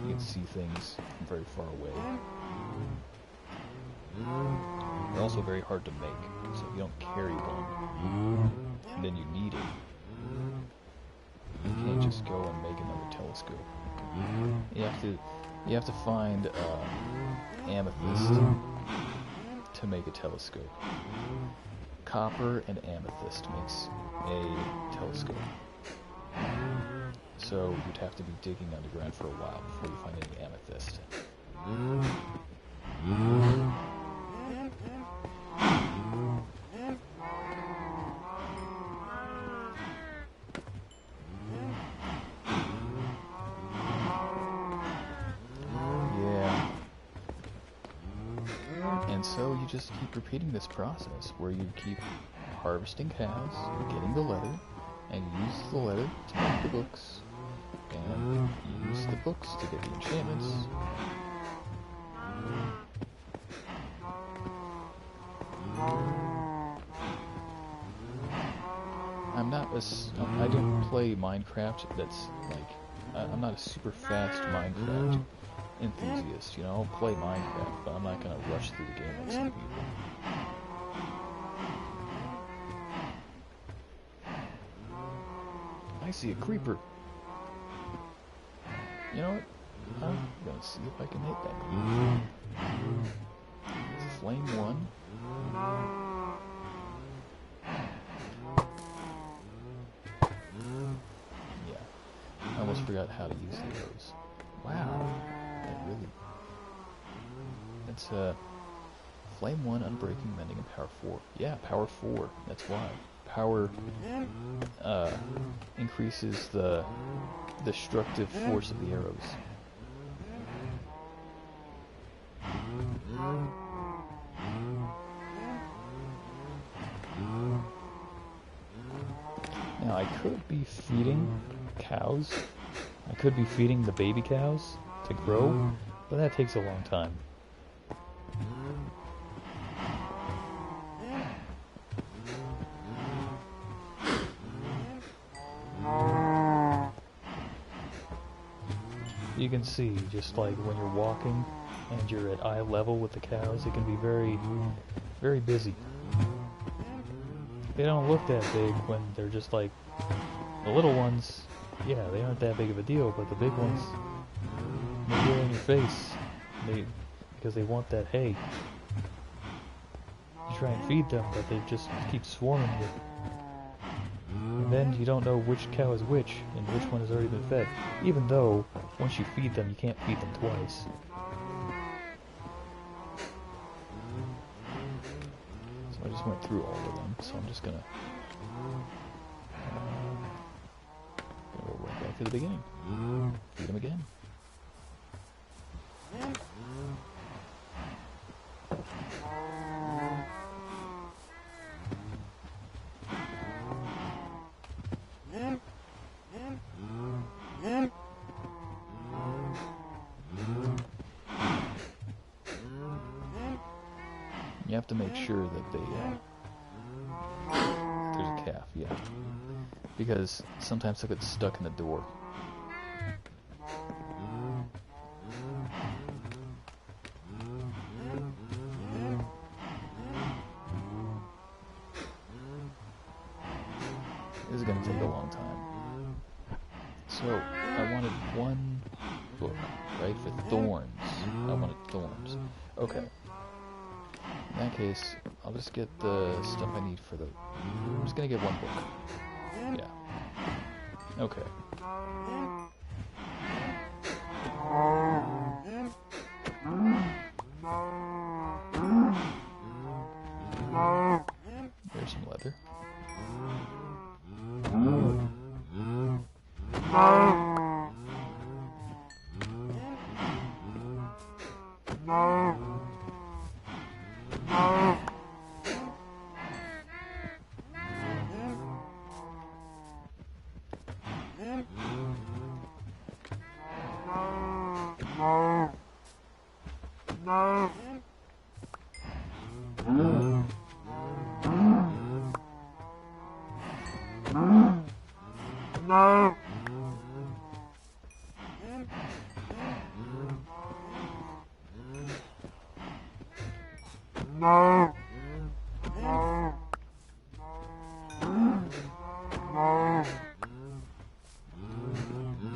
You can see things from very far away. They're also very hard to make, so if you don't carry one, and then you need it, you can't just go and make another telescope. You have to find amethyst to make a telescope. Copper and amethyst makes a telescope. So you'd have to be digging underground for a while before you find any amethyst. just keep repeating this process where you keep harvesting cows, getting the leather, and you use the leather to make the books, and you use the books to get the enchantments. I don't play Minecraft that's like, I'm not a super fast Minecraft enthusiast, you know. I'll play Minecraft, but I'm not gonna rush through the game like some people. I see a creeper. You know what? I'm gonna see if I can hit that creeper. Flame 1. I almost forgot how to use the arrows. Wow, that really... It's Flame 1, Unbreaking, Mending, and Power 4. Yeah, Power 4, that's why. Power increases the destructive force of the arrows. Now I could be feeding cows. I could be feeding the baby cows to grow, but that takes a long time. You can see, just like when you're walking and you're at eye level with the cows, it can be very, very busy. They don't look that big when they're just like the little ones. Yeah, they aren't that big of a deal, but the big ones, they get in your face. Because they want that hay. You try and feed them, but they just keep swarming you. And then you don't know which cow is which, and which one has already been fed. Even though, once you feed them, you can't feed them twice. So I just went through all of them, so I'm just gonna go right back to the beginning. Feed them again. You have to make sure that there's a calf, yeah. Because sometimes they'll get stuck in the door. This is going to take a long time. So, I wanted one book, right, for thorns. I wanted thorns. Okay. In that case, I'll just get the stuff I need for the... I'm just gonna get one book. Yeah. Okay. There's some leather.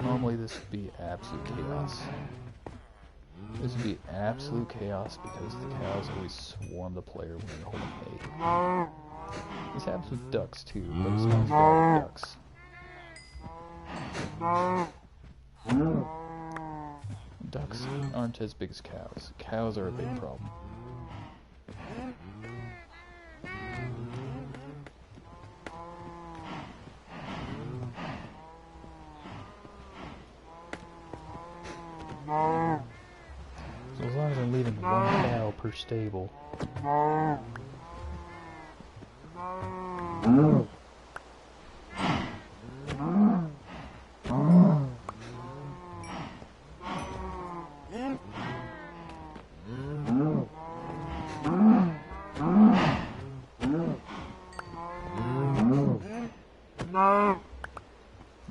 Normally this would be absolute chaos. This would be absolute chaos because the cows always swarm the player when you're holding hay. This happens with ducks too, but it's not as bad with ducks. Ducks aren't as big as cows. Cows are a big problem. So as long as I'm leaving one cow per stable,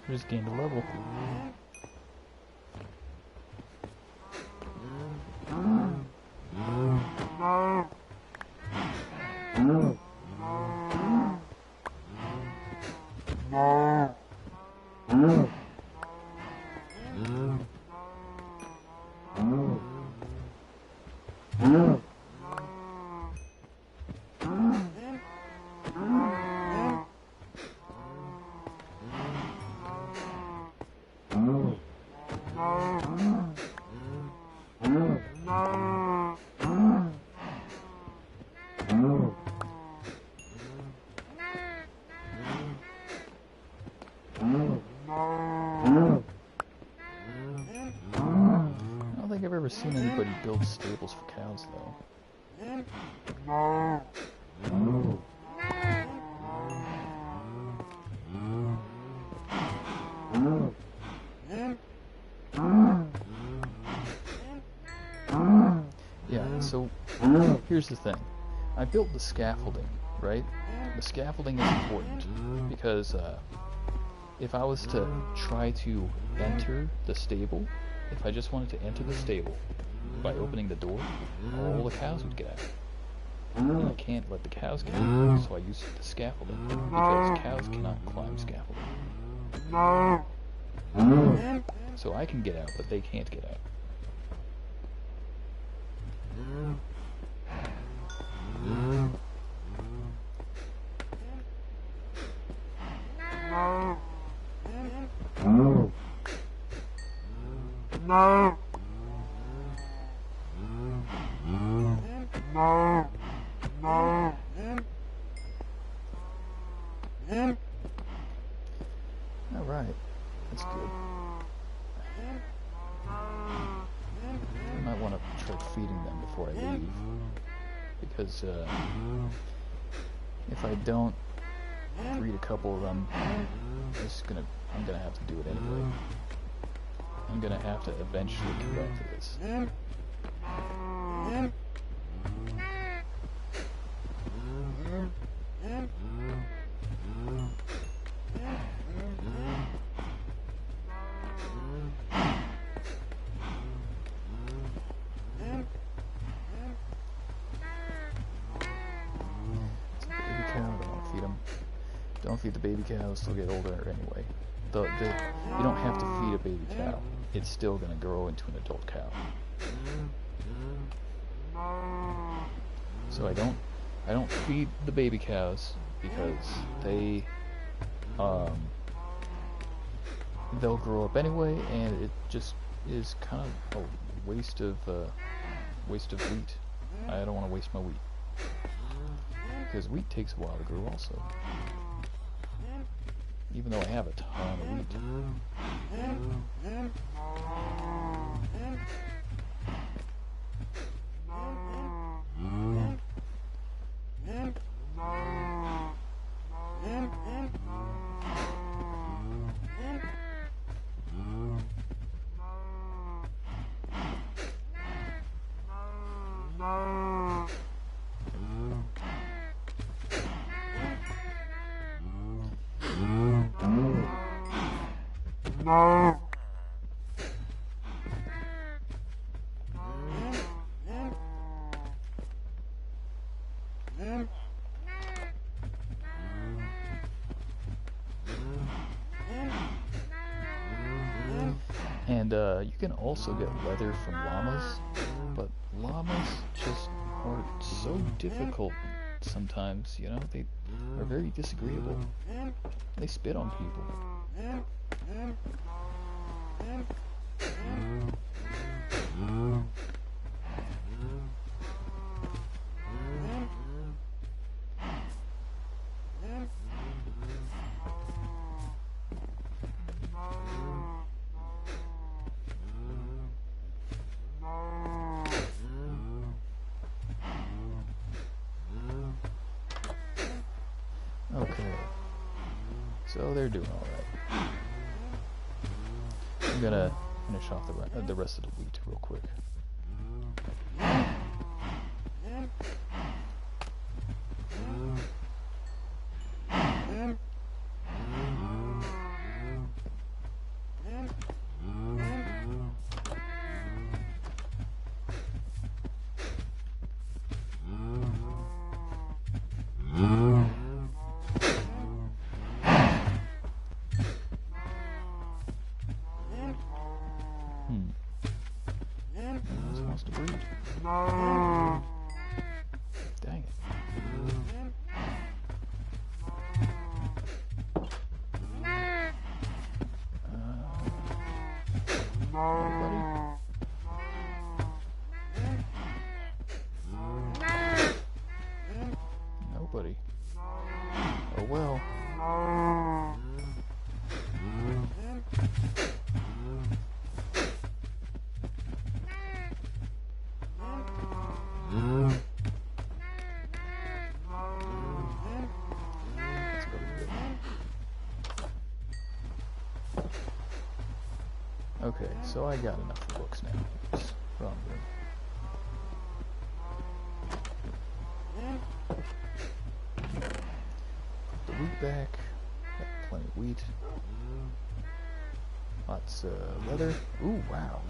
Just gained a level. I don't think I've ever seen anybody build stables for cows, though. Yeah, so here's the thing. I built the scaffolding, right? The scaffolding is important because if I was to try to enter the stable, if I just wanted to enter the stable by opening the door, all the cows would get out. And I can't let the cows get out, so I use the scaffolding, because cows cannot climb scaffolding. So I can get out, but they can't get out. Alright, that's good. I might want to try feeding them before I leave, because if I don't breed a couple of them, I'm gonna have to do it anyway. I'm gonna have to eventually come back to this. Don't feed the baby cows, they'll get older anyway. You don't have to feed a baby cow. It's still going to grow into an adult cow. So I don't feed the baby cows because they'll grow up anyway, and it just is kind of a waste of wheat. I don't want to waste my wheat, because wheat takes a while to grow also. Even though I have a ton of wheat. And you can also get leather from llamas, but llamas just are so difficult sometimes, you know, they are very disagreeable. They spit on people. Okay. So they're doing alright. I'm gonna finish off the rest of the wheat real quick. This wants to breed. Dang it. Nobody? Nobody. Oh well. That's pretty good. Okay, so I got enough books now. Oops, wrong room. Put the wheat back. Got plenty of wheat. Lots of leather. Ooh, wow.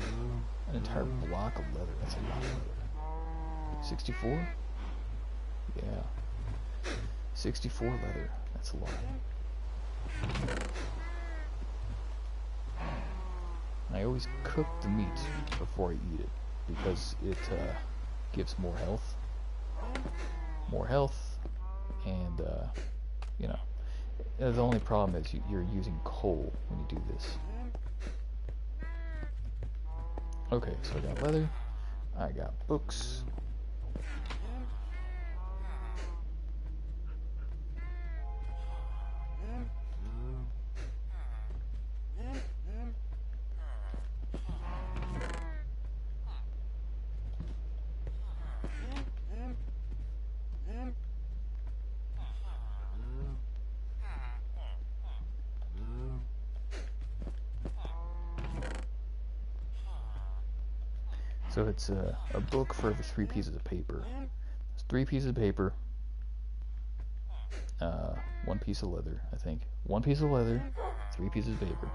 An entire block of leather. That's a lot of leather. 64? Yeah. 64 leather. That's a lot. I always cook the meat before I eat it because it gives more health. More health, and you know, the only problem is you're using coal when you do this. Okay, so I got leather, I got books. So it's a book for every 3 pieces of paper. It's 3 pieces of paper, 1 piece of leather, I think. 1 piece of leather, 3 pieces of paper.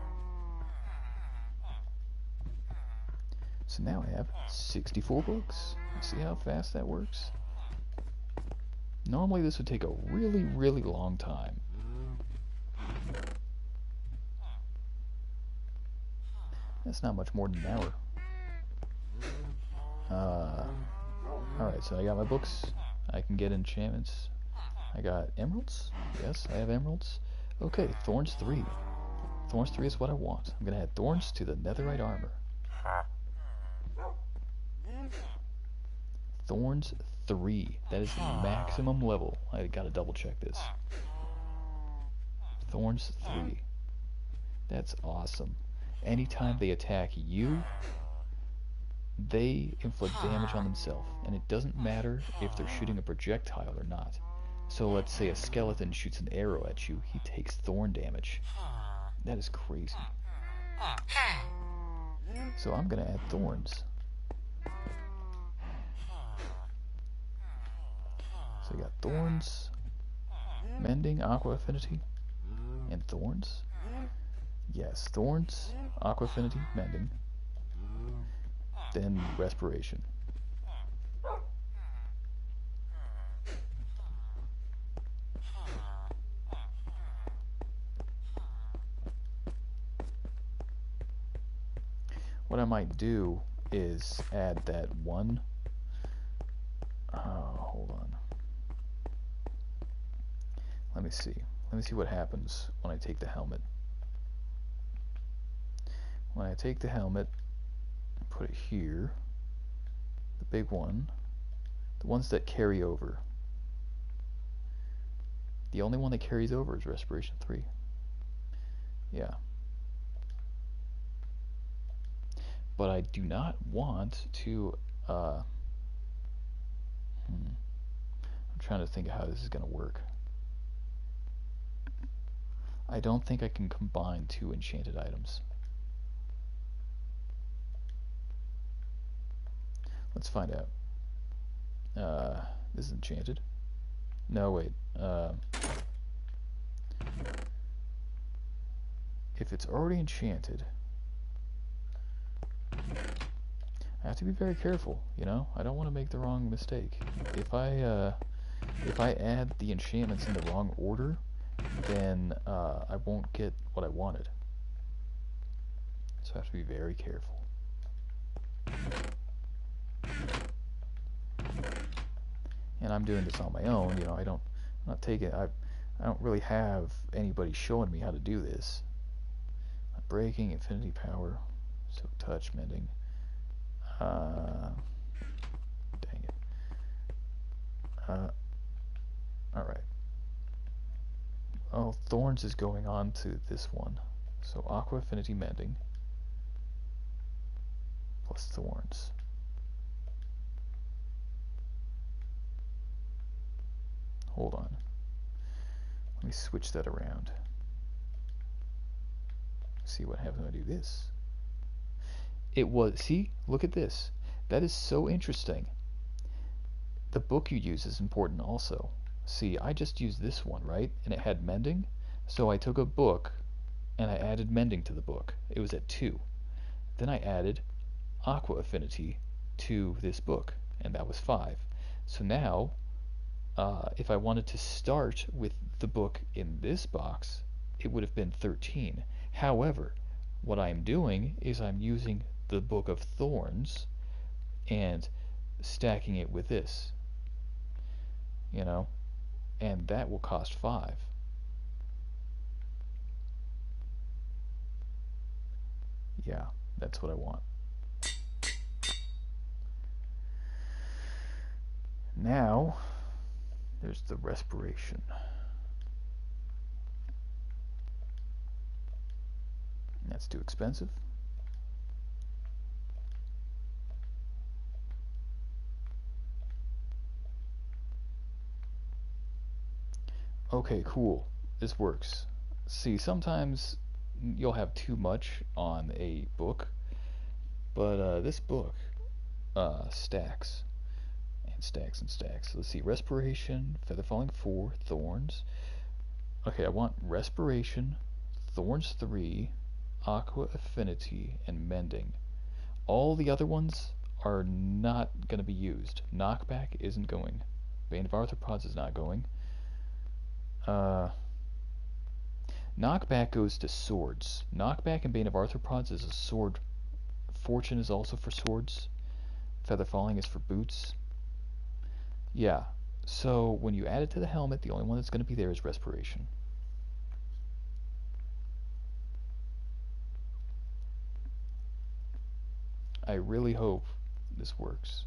So now I have 64 books. See how fast that works? Normally this would take a really, really long time. That's not much more than an hour. Alright, so I got my books. I can get enchantments. I got emeralds. Yes, I have emeralds. Okay, thorns 3. Thorns 3 is what I want. I'm gonna add thorns to the netherite armor. Thorns 3. That is the maximum level. I gotta double check this. Thorns 3. That's awesome. Anytime they attack you, they inflict damage on themselves, and it doesn't matter if they're shooting a projectile or not. So let's say a skeleton shoots an arrow at you, he takes thorn damage. That is crazy. So I'm gonna add thorns. So I got thorns, mending, aqua affinity, and thorns. Yes, thorns, aqua affinity, mending. Then respiration. What I might do is add that one. Hold on. Let me see. Let me see what happens when I take the helmet. When I take the helmet, put it here. The big one. The ones that carry over. The only one that carries over is respiration 3. Yeah. But I do not want to, I'm trying to think of how this is going to work. I don't think I can combine two enchanted items. Let's find out. This is enchanted. No, wait. If it's already enchanted, I have to be very careful, you know? I don't want to make the wrong mistake. If I add the enchantments in the wrong order, then I won't get what I wanted. So I have to be very careful. And I'm doing this on my own, you know, I'm not taking, I don't really have anybody showing me how to do this. Breaking, infinity power, so touch, mending. Dang it. Alright. Oh, thorns is going on to this one. So aqua, affinity, mending. Plus thorns. Hold on. Let me switch that around. See what happens when I do this. It was, see, look at this. That is so interesting. The book you use is important also. See, I just used this one, right? And it had mending. So I took a book and I added mending to the book. It was at 2. Then I added aqua affinity to this book, and that was 5. So now, if I wanted to start with the book in this box, it would have been 13. However, what I'm doing is I'm using the Book of Thorns and stacking it with this, you know, and that will cost 5. Yeah, that's what I want. Now, there's the respiration. That's too expensive. Okay, cool. This works. See, sometimes you'll have too much on a book, but this book stacks and stacks and stacks. Let's see, respiration, feather falling 4, thorns. Okay, I want respiration, thorns 3, aqua affinity, and mending. All the other ones are not going to be used. Knockback isn't going. Bane of Arthropods is not going. Knockback goes to swords. Knockback and Bane of Arthropods is a sword. Fortune is also for swords. Feather falling is for boots. Yeah, so when you add it to the helmet, the only one that's going to be there is respiration. I really hope this works.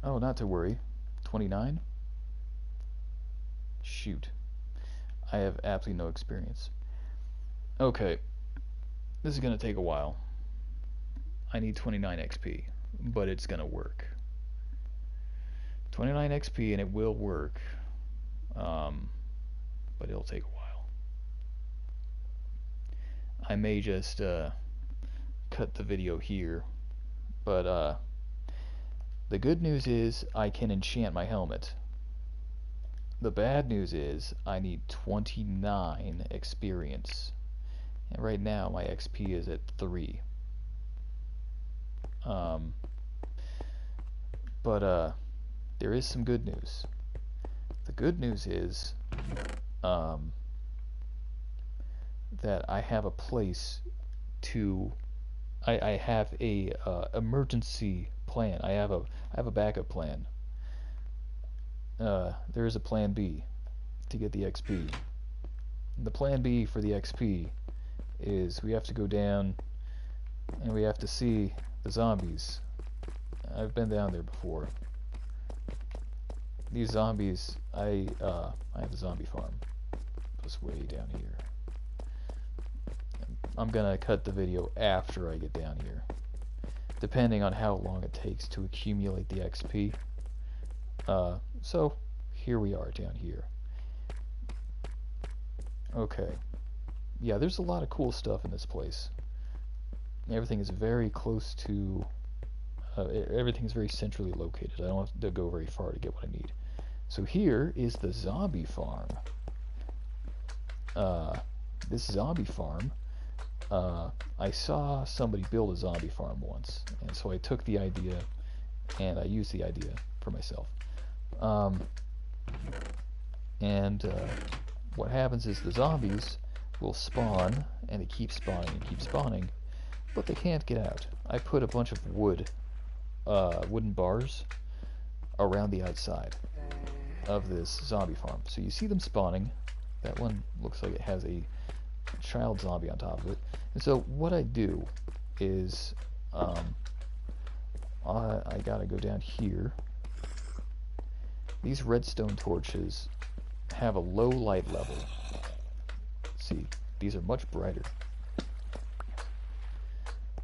Oh, not to worry. 29? Shoot. I have absolutely no experience. Okay. This is going to take a while. I need 29 XP, but it's going to work. 29 XP and it will work. But it'll take a while. I may just cut the video here, but the good news is I can enchant my helmet. The bad news is I need 29 experience, and right now my XP is at 3. But there is some good news. The good news is that I have a place to. I have a emergency plan. I have a backup plan. There is a plan B to get the XP. The plan B for the XP is we have to go down and we have to see the zombies. I've been down there before. These zombies, I have a zombie farm just way down here. I'm gonna cut the video after I get down here. depending on how long it takes to accumulate the XP. So here we are down here. Okay. Yeah, there's a lot of cool stuff in this place. Everything is very close to... everything is very centrally located. I don't have to go very far to get what I need. So here is the zombie farm. This zombie farm, I saw somebody build a zombie farm once, and so I took the idea and I used the idea for myself. What happens is the zombies will spawn, and they keep spawning and keep spawning, but they can't get out. I put a bunch of wooden bars around the outside of this zombie farm. So you see them spawning. That one looks like it has a child zombie on top of it. And so what I do is I gotta go down here. These redstone torches have a low light level. See, these are much brighter.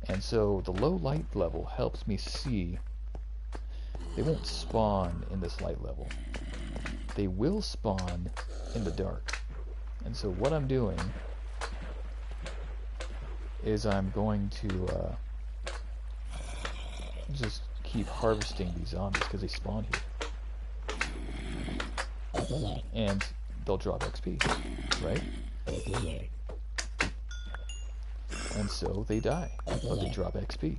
And so the low light level helps me see. They won't spawn in this light level. They will spawn in the dark. And so what I'm doing is I'm going to just keep harvesting these zombies because they spawn here. And they'll drop XP, right? And so they die, but they drop XP.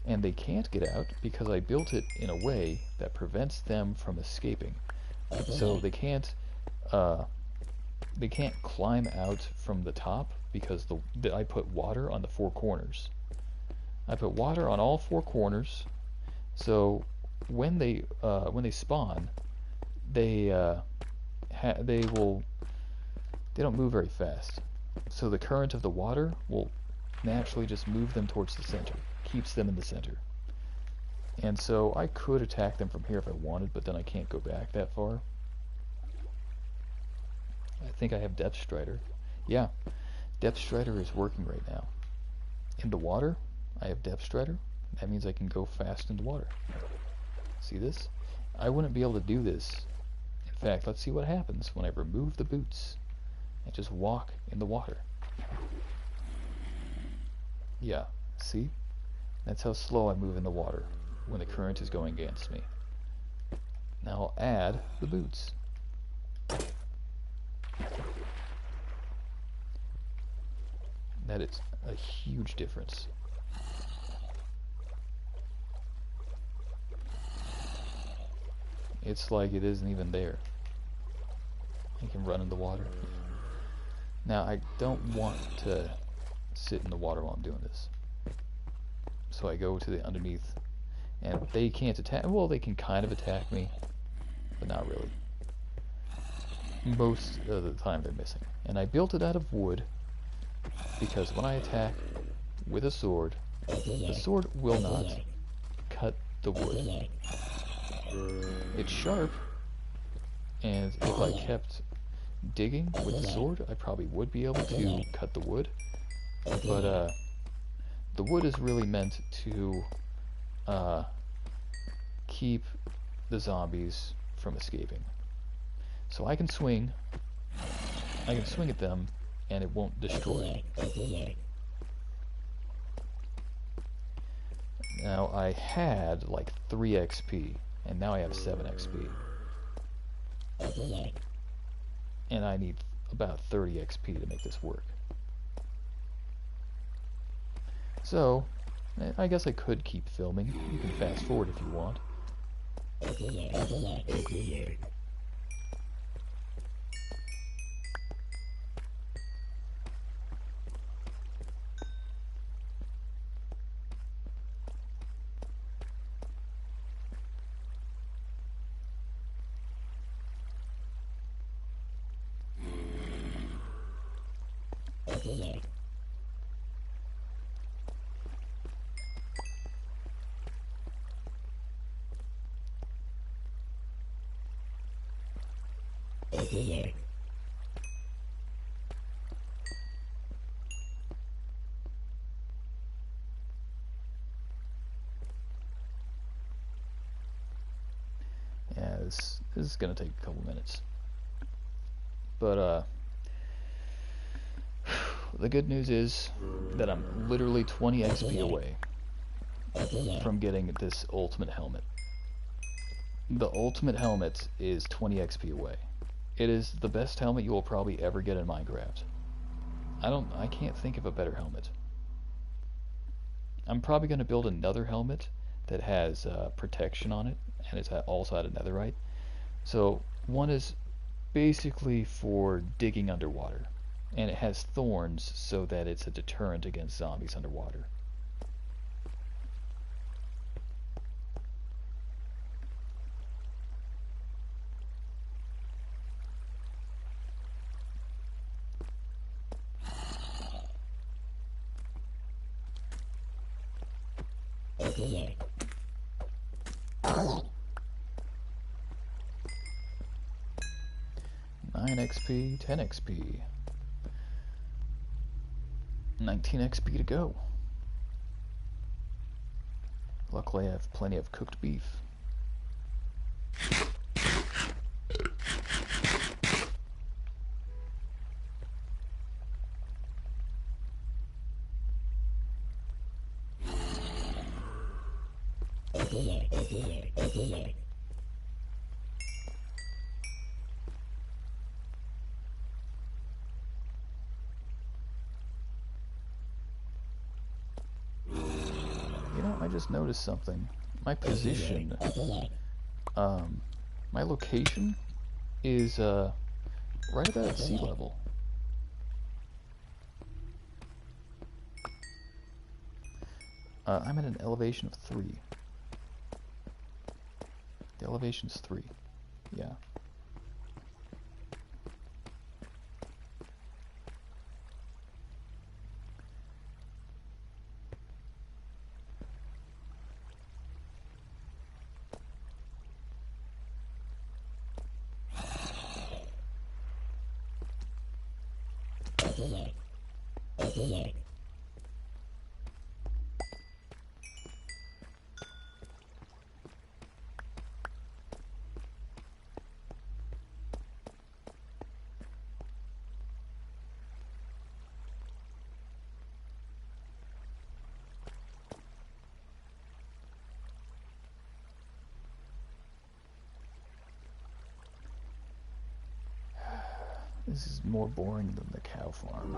And they can't get out because I built it in a way that prevents them from escaping. So they can't climb out from the top because I put water on the 4 corners. I put water on all 4 corners, so when they spawn, they don't move very fast. So the current of the water will naturally just move them towards the center, keeps them in the center. And so I could attack them from here if I wanted, but then I can't go back that far. I think I have Depth Strider. Yeah, Depth Strider is working right now. In the water, I have Depth Strider. That means I can go fast in the water. See this? I wouldn't be able to do this. In fact, let's see what happens when I remove the boots and just walk in the water. Yeah, see? That's how slow I move in the water when the current is going against me. Now I'll add the boots. That is a huge difference. It's like it isn't even there. I can run in the water. Now I don't want to sit in the water while I'm doing this. So I go to the underneath, and they can't attack. Well, they can kind of attack me, but not really. Most of the time they're missing. And I built it out of wood because when I attack with a sword, the sword will not cut the wood. It's sharp, and if I kept digging with the sword, I probably would be able to cut the wood. But the wood is really meant to keep the zombies from escaping. So I can swing at them, and it won't destroy. Now I had like 3 XP, and now I have 7 XP. And I need about 30 XP to make this work. So, I guess I could keep filming. You can fast forward if you want. this is gonna take a couple minutes. But the good news is that I'm literally 20 XP away from getting this ultimate helmet. The ultimate helmet is 20 XP away. It is the best helmet you will probably ever get in Minecraft. I can't think of a better helmet. I'm probably going to build another helmet that has protection on it, and it's also out of netherite. So one is basically for digging underwater, and it has thorns so that it's a deterrent against zombies underwater. XP, 10 XP, 19 XP to go. Luckily I have plenty of cooked beef. I just noticed something. My position, my location is right about at sea level. I'm at an elevation of 3. The elevation's 3. Yeah. This is more boring than the cow farm.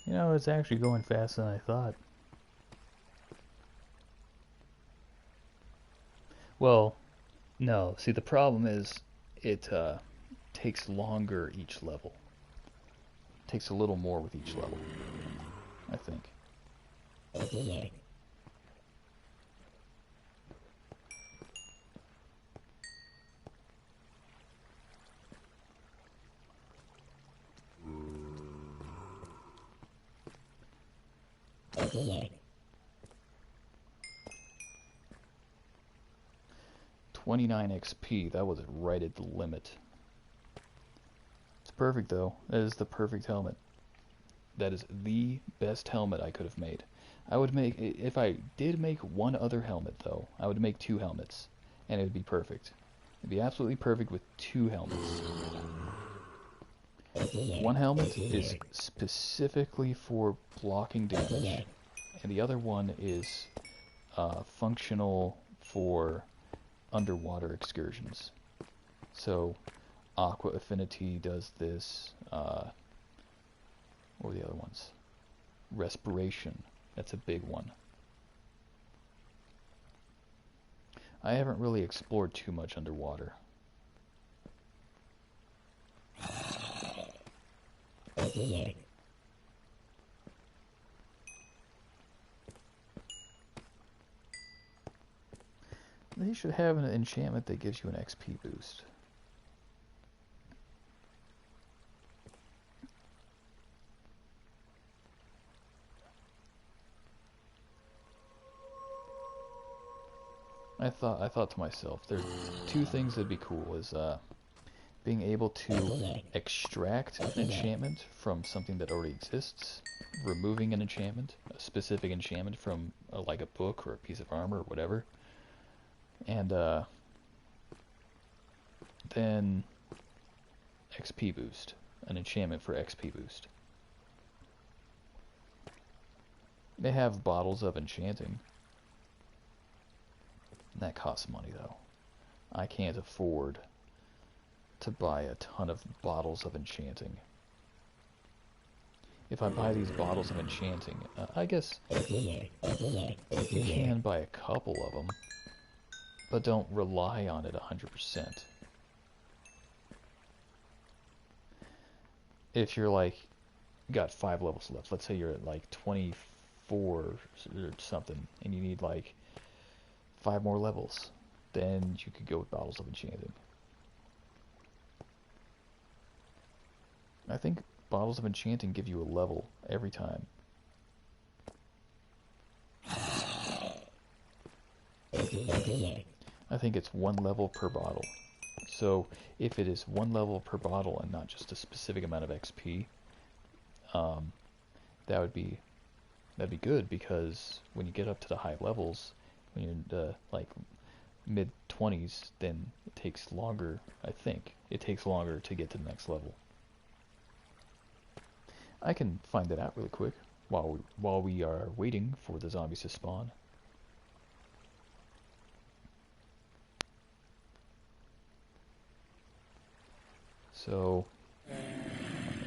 You know, it's actually going faster than I thought. Well, no. See, the problem is it takes longer each level. It takes a little more with each level, I think. Okay. 29 XP, that was right at the limit. It's perfect though. That is the perfect helmet. That is the best helmet I could have made. I would make, if I did make one other helmet though, I would make 2 helmets, and it would be perfect. It'd be absolutely perfect with 2 helmets. One helmet is specifically for blocking damage, and the other one is functional for underwater excursions. So, Aqua Affinity does this. What were the other ones? Respiration. That's a big one. I haven't really explored too much underwater. They should have an enchantment that gives you an XP boost. I thought to myself, there's 2 things that'd be cool, is being able to extract an enchantment from something that already exists, removing an enchantment, a specific enchantment from like a book or a piece of armor or whatever, and then XP boost, an enchantment for XP boost. They have bottles of enchanting. That costs money though. I can't afford to buy a ton of bottles of enchanting. If I buy these bottles of enchanting, I guess you can buy a couple of them, but don't rely on it 100%. If you're like, got 5 levels left, let's say you're at like 24 or something, and you need like 5 more levels, then you could go with bottles of enchanting. I think bottles of enchanting give you a level every time. I think it's 1 level per bottle. So if it is 1 level per bottle and not just a specific amount of XP, that'd be good, because when you get up to the high levels, when you're in the like mid-20s, then it takes longer. I think it takes longer to get to the next level. I can find that out really quick while we are waiting for the zombies to spawn. So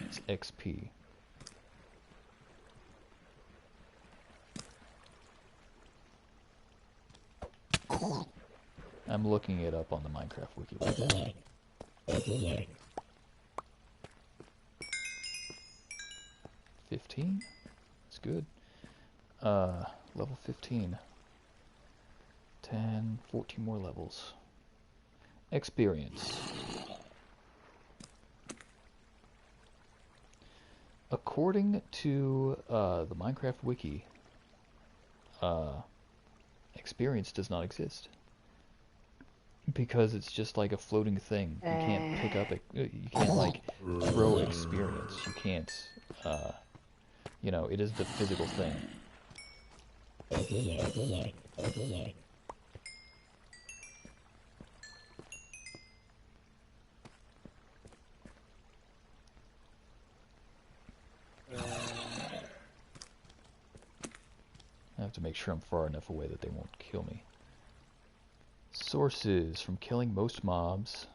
it's XP. I'm looking it up on the Minecraft wiki right now. 15? That's good. Level 15. 10, 14 more levels. Experience. According to the Minecraft wiki, experience does not exist. Because it's just like a floating thing. You can't pick up it. You can't like throw experience. You can't, you know, it is the physical thing. I have to make sure I'm far enough away that they won't kill me. Sources from killing most mobs.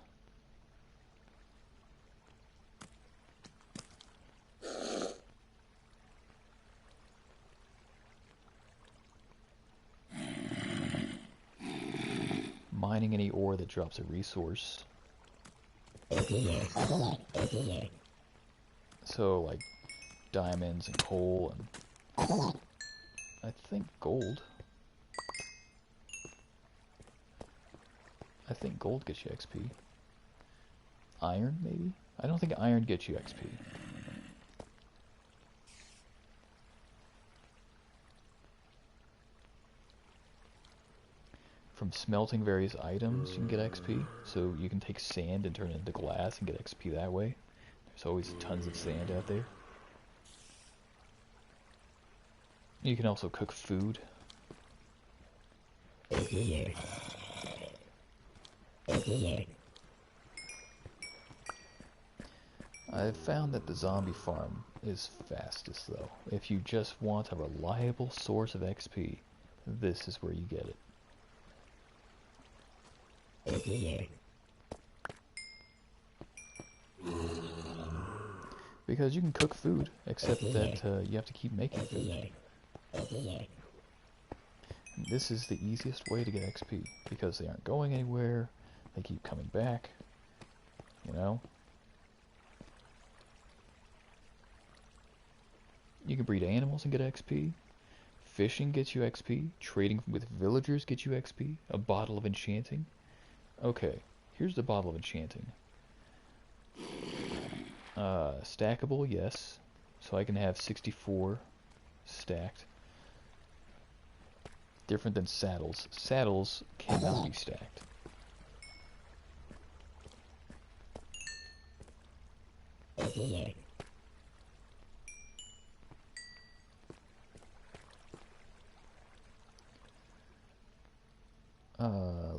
Mining any ore that drops a resource. So like diamonds and coal and I think gold. I think gold gets you XP. Iron, maybe? I don't think iron gets you XP. From smelting various items, you can get XP. So you can take sand and turn it into glass and get XP that way. There's always tons of sand out there. You can also cook food. I've found that the zombie farm is fastest though. If you just want a reliable source of XP, this is where you get it. Because you can cook food, except that you have to keep making food. And this is the easiest way to get XP, because they aren't going anywhere, they keep coming back, you know? You can breed animals and get XP. Fishing gets you XP. Trading with villagers gets you XP. A bottle of enchanting. Okay, here's the bottle of enchanting. Stackable, yes. So I can have 64 stacked. Different than saddles. Saddles cannot be stacked.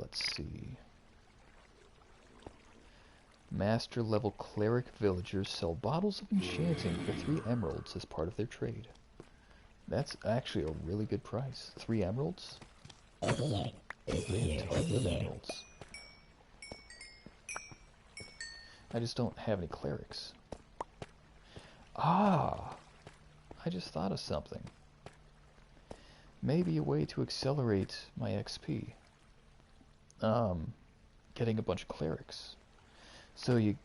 Let's see. Master level cleric villagers sell bottles of enchanting for 3 emeralds as part of their trade. That's actually a really good price. 3 emeralds? Tons of emeralds. I just don't have any clerics. Ah! I just thought of something. Maybe a way to accelerate my XP. Getting a bunch of clerics. So you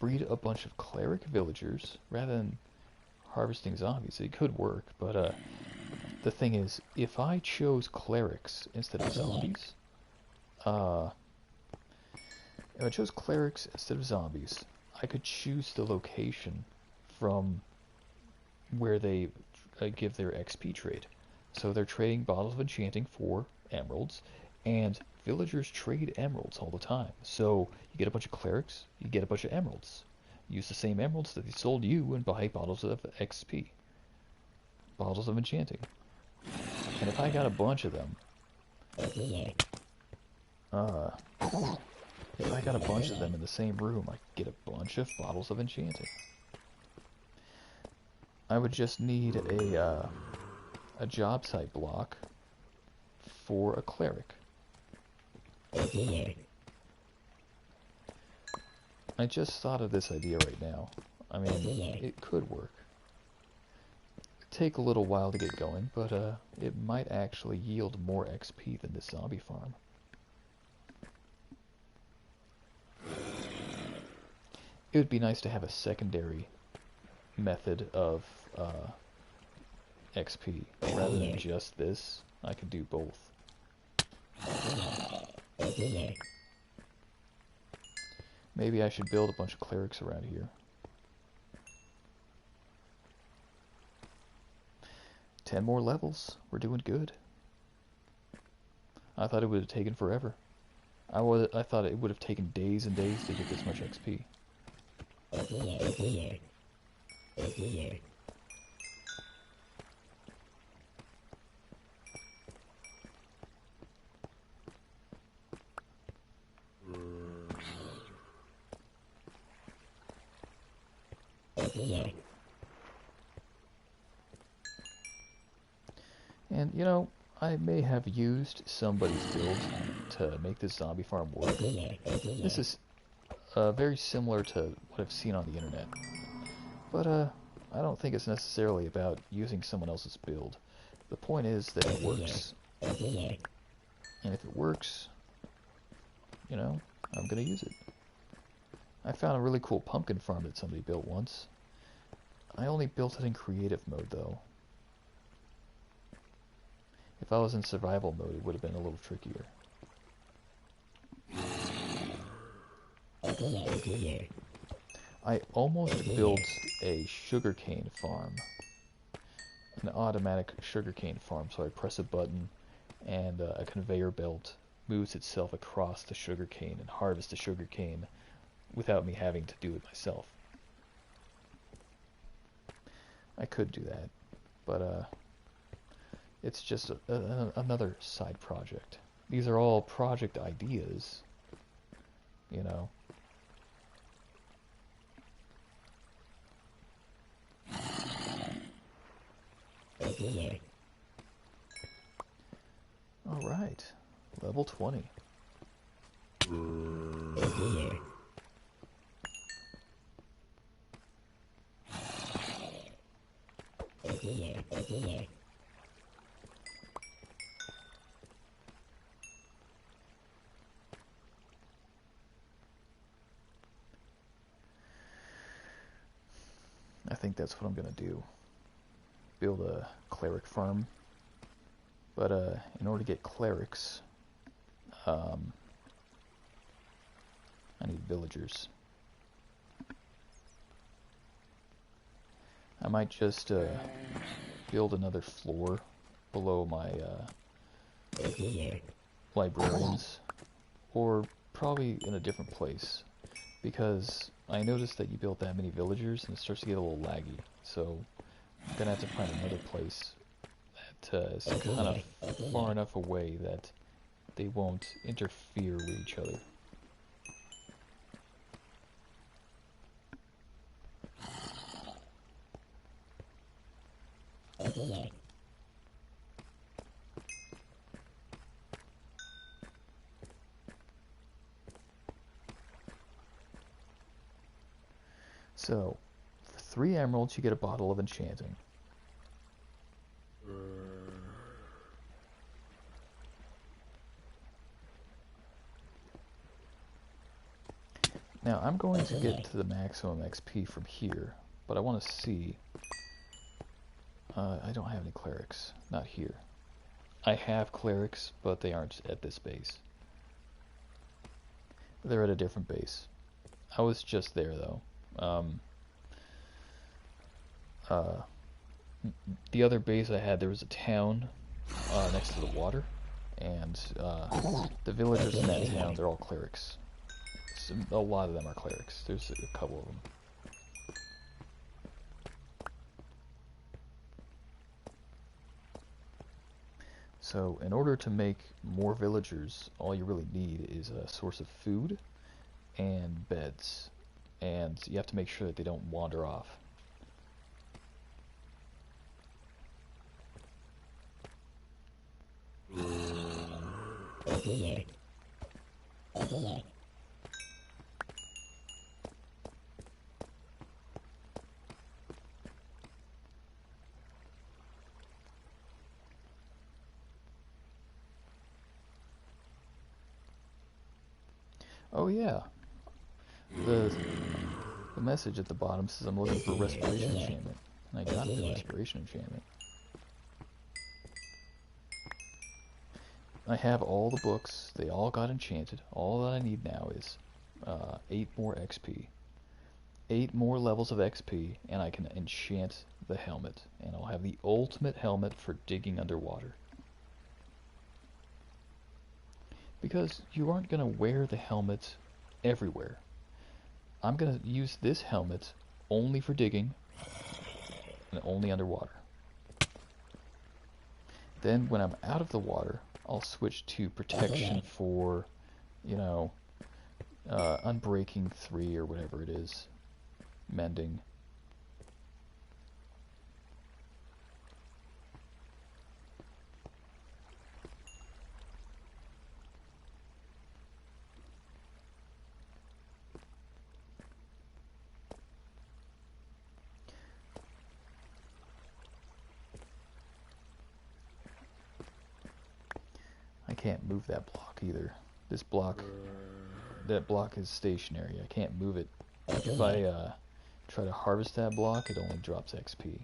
breed a bunch of cleric villagers rather than harvesting zombies. It could work, but the thing is, if I chose clerics instead of zombies, I could choose the location from where they give their XP trade. So they're trading bottles of enchanting for emeralds, and villagers trade emeralds all the time. So you get a bunch of clerics, you get a bunch of emeralds. Use the same emeralds that they sold you and buy bottles of XP. Bottles of enchanting. And if I got a bunch of them, if I got a bunch of them in the same room, I could get a bunch of bottles of enchanting. I would just need a job site block for a cleric. I just thought of this idea right now. I mean, it could work. It'd take a little while to get going, but it might actually yield more XP than this zombie farm. It would be nice to have a secondary method of XP. Rather than just this, I could do both. Maybe I should build a bunch of clerics around here. 10 more levels. We're doing good. I thought it would have taken forever. I thought it would have taken days and days to get this much XP. And, you know, I may have used somebody's build to make this zombie farm work. This is very similar to what I've seen on the internet. But, I don't think it's necessarily about using someone else's build. The point is that it works. And if it works, you know, I'm gonna use it. I found a really cool pumpkin farm that somebody built once. I only built it in creative mode, though. If I was in survival mode, it would have been a little trickier. I almost built a sugarcane farm. An automatic sugarcane farm. So I press a button and a conveyor belt moves itself across the sugarcane and harvests the sugarcane without me having to do it myself. I could do that, but It's just another side project. These are all project ideas, you know. Alright, level 20. I think that's what I'm gonna do. Build a cleric farm. But in order to get clerics, I need villagers. I might just build another floor below my librarians, or probably in a different place, because I noticed that you built that many villagers and it starts to get a little laggy, so I'm gonna have to find another place that is kind of far enough away that they won't interfere with each other. So, for 3 emeralds you get a bottle of enchanting. Now, I'm going to get to the maximum XP from here, but I want to see... I don't have any clerics. Not here. I have clerics, but they aren't at this base. They're at a different base. I was just there, though. The other base I had, there was a town next to the water, and the villagers in that town, they're all clerics. So a lot of them are clerics. There's a couple of them. So in order to make more villagers, all you really need is a source of food and beds. And you have to make sure that they don't wander off. Oh yeah, the message at the bottom says I'm looking for respiration enchantment, and I got the respiration enchantment. I have all the books, they all got enchanted. All that I need now is 8 more XP. 8 more levels of XP, and I can enchant the helmet, and I'll have the ultimate helmet for digging underwater. Because you aren't going to wear the helmet everywhere. I'm going to use this helmet only for digging and only underwater. Then when I'm out of the water, I'll switch to protection for, you know, unbreaking 3 or whatever it is, mending. I can't move that block either. This block, that block is stationary. I can't move it. If I try to harvest that block, it only drops XP.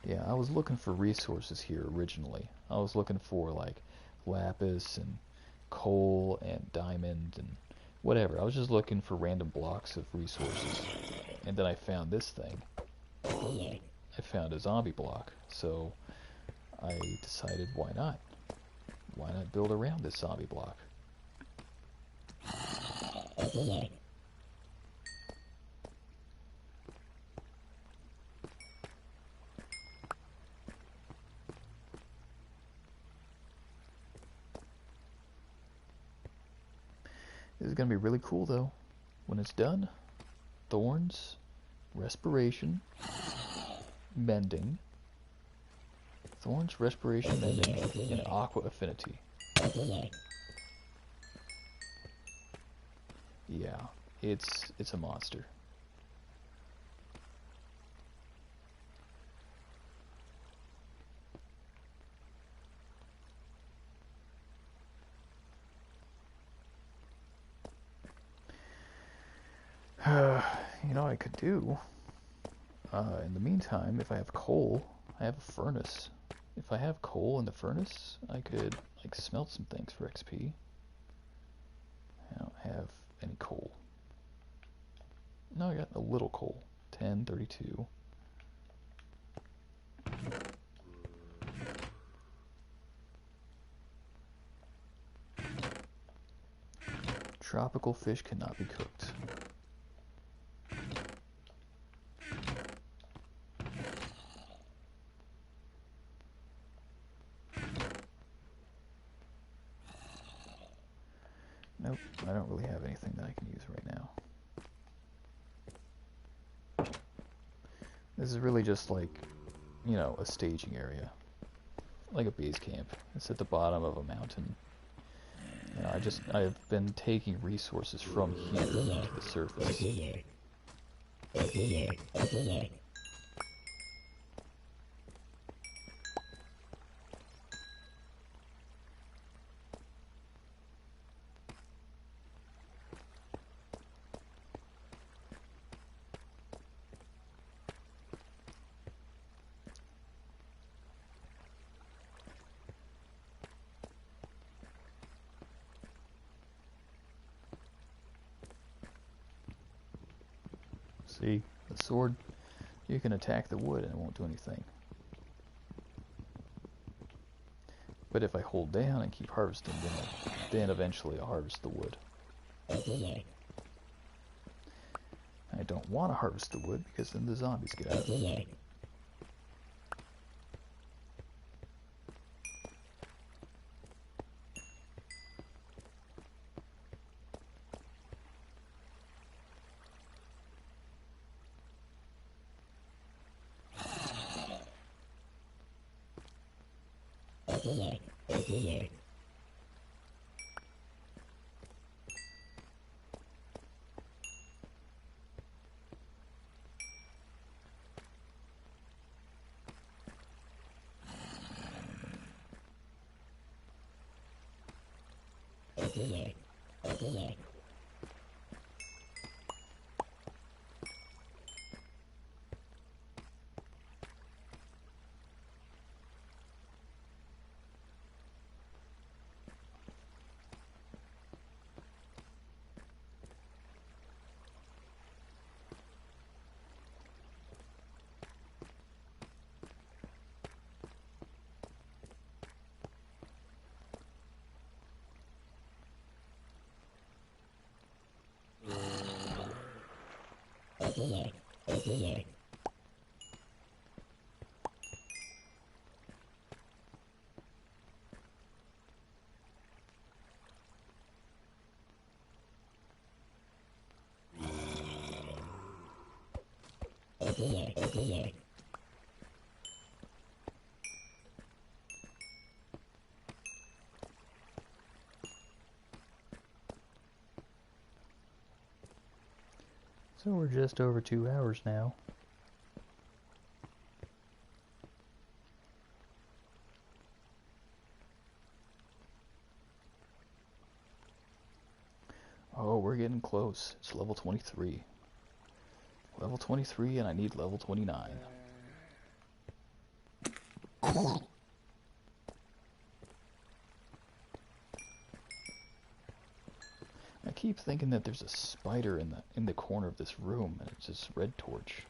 Yeah, I was looking for resources here originally. I was looking for like lapis and coal and diamond and whatever. I was just looking for random blocks of resources. And then I found this thing. I found a zombie block. So I decided, why not? Why not build around this zombie block? This is going to be really cool, though, when it's done. Thorns, respiration, mending. Thorns, respiration, mending, and aqua affinity. Yeah, it's a monster. You know what I could do? In the meantime, if I have coal, I have a furnace. If I have coal in the furnace, I could, like, smelt some things for XP. I don't have any coal. No, I got a little coal. 10, 32. Tropical fish cannot be cooked. Nope, I don't really have anything that I can use right now. This is really just like, you know, a staging area. Like a base camp. It's at the bottom of a mountain. You know, I've been taking resources from here to the surface. See, the sword, you can attack the wood and it won't do anything. But if I hold down and keep harvesting, then eventually I'll harvest the wood. I don't want to harvest the wood because then the zombies get out. So we're just over 2 hours now. Oh, we're getting close. It's level 23. Level 23 and I need level 29. I keep thinking that there's a spider in the corner of this room, and it's this red torch.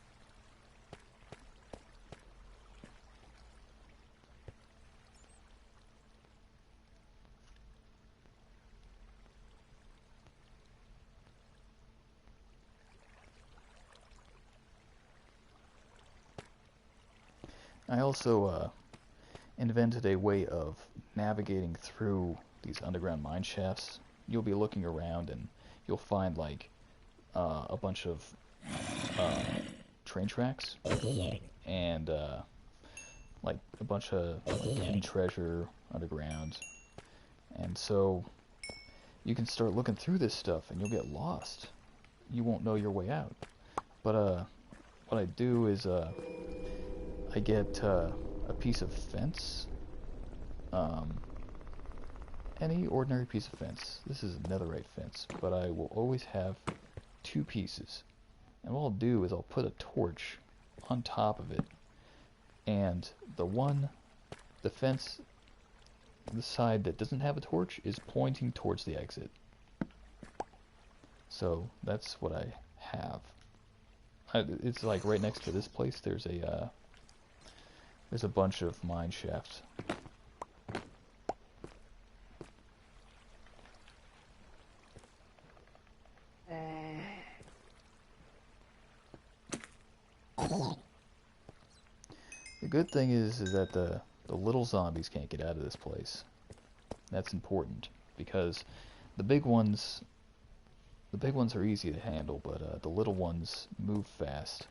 I also invented a way of navigating through these underground mine shafts. You'll be looking around and you'll find like a bunch of train tracks and like a bunch of like, hidden treasure underground. And so you can start looking through this stuff and you'll get lost. You won't know your way out. But what I do is I get a piece of fence. Any ordinary piece of fence. This is a netherite fence, but I will always have 2 pieces. And what I'll do is I'll put a torch on top of it, and the fence, the side that doesn't have a torch is pointing towards the exit. So that's what I have. It's like right next to this place. There's a bunch of mine shafts. The good thing is that the little zombies can't get out of this place. That's important because the big ones are easy to handle, but the little ones move fast.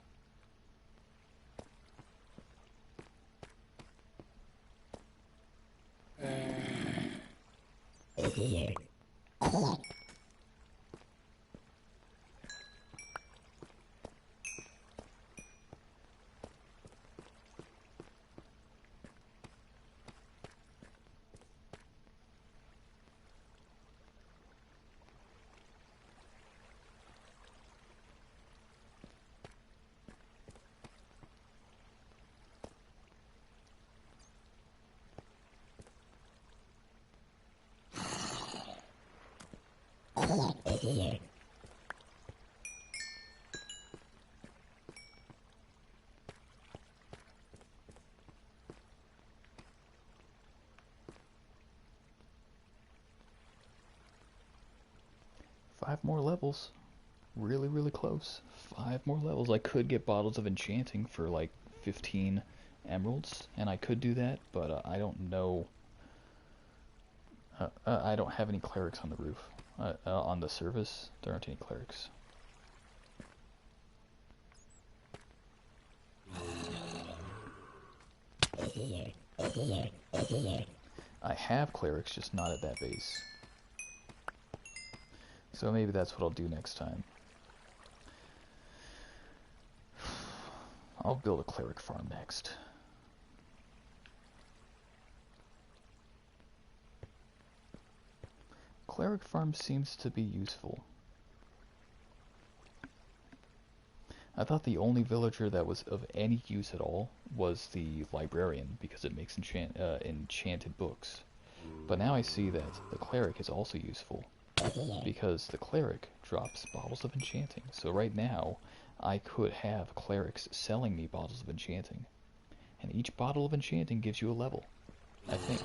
Five more levels. Really, really close. 5 more levels. I could get bottles of enchanting for like 15 emeralds, and I could do that, but I don't know. I don't have any clerics on the roof. On the surface, there aren't any clerics. I have clerics, just not at that base. So maybe that's what I'll do next time. I'll build a cleric farm next. Cleric farm seems to be useful. I thought the only villager that was of any use at all was the librarian, because it makes enchanted books. But now I see that the cleric is also useful, because the cleric drops bottles of enchanting. So right now, I could have clerics selling me bottles of enchanting. And each bottle of enchanting gives you a level, I think.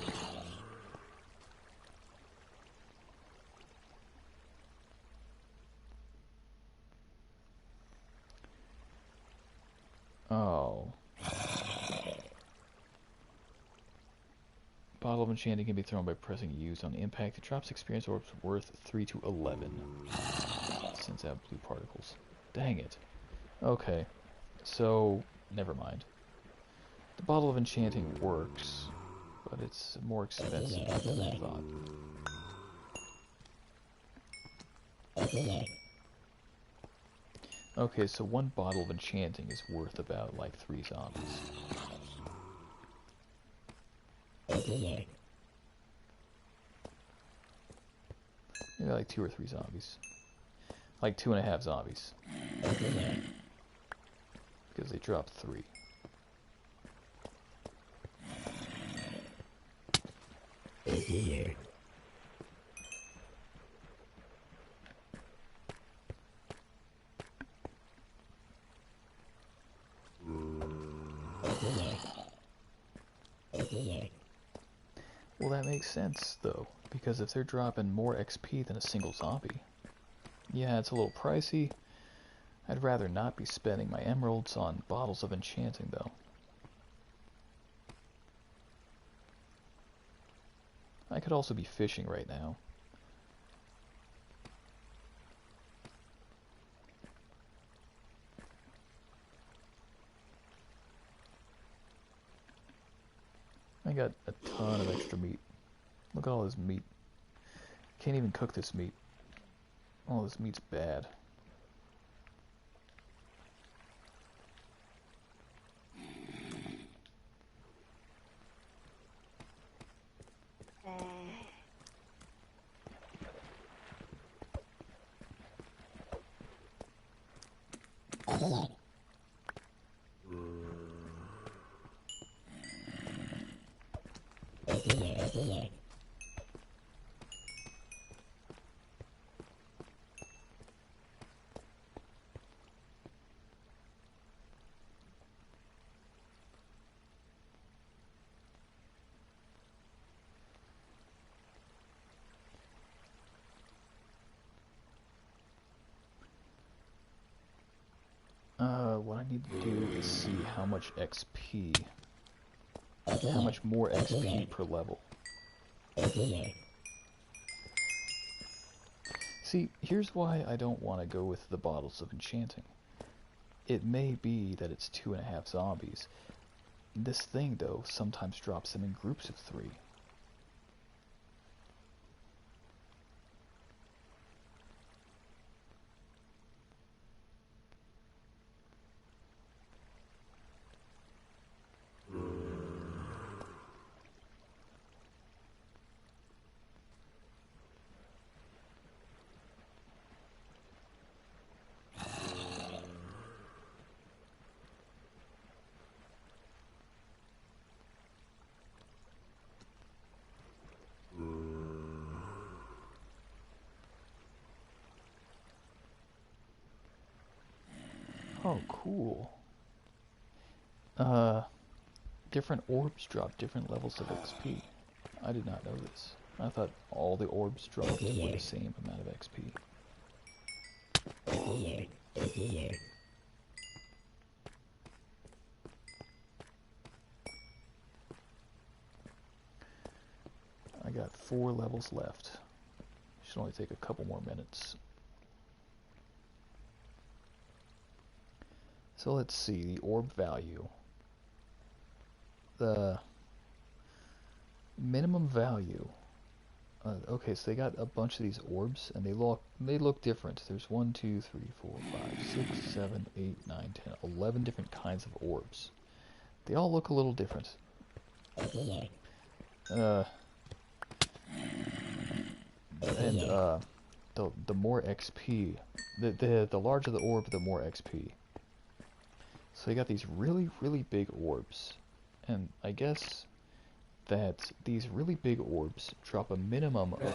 Oh. Bottle of enchanting can be thrown by pressing use on impact. It drops experience orbs worth 3 to 11. Sends out blue particles. Dang it. Okay. So, never mind. The bottle of enchanting works, but it's more expensive than I thought. Okay, so 1 bottle of enchanting is worth about like 3 zombies. Maybe like 2 or 3 zombies. Like 2.5 zombies. Because they dropped 3. Well, that makes sense, though, because if they're dropping more XP than a single zombie, yeah, it's a little pricey. I'd rather not be spending my emeralds on bottles of enchanting, though. I could also be fishing right now. I got a ton of extra meat. Look at all this meat. Can't even cook this meat. All this meat's bad. What I need to do is see how much XP, how much more XP per level. See, here's why I don't want to go with the bottles of enchanting. It may be that it's 2.5 zombies. This thing, though, sometimes drops them in groups of 3. Oh, cool. Different orbs drop different levels of XP. I did not know this. I thought all the orbs dropped the same amount of XP. I got 4 levels left. Should only take a couple more minutes. So let's see, the orb value. The minimum value. Okay, so they got a bunch of these orbs, and they look different. There's 1, 2, 3, 4, 5, 6, 7, 8, 9, 10, 11 different kinds of orbs. They all look a little different. The more XP, the larger the orb, the more XP. So you got these really, really big orbs, and I guess that these really big orbs drop a minimum of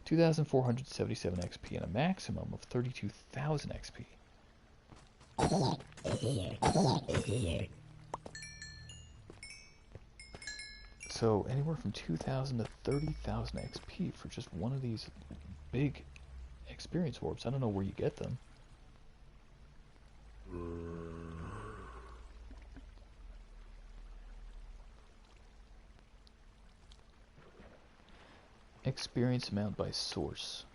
2,477 XP and a maximum of 32,000 XP. So anywhere from 2,000 to 30,000 XP for just one of these big experience orbs. I don't know where you get them. Experience amount by source.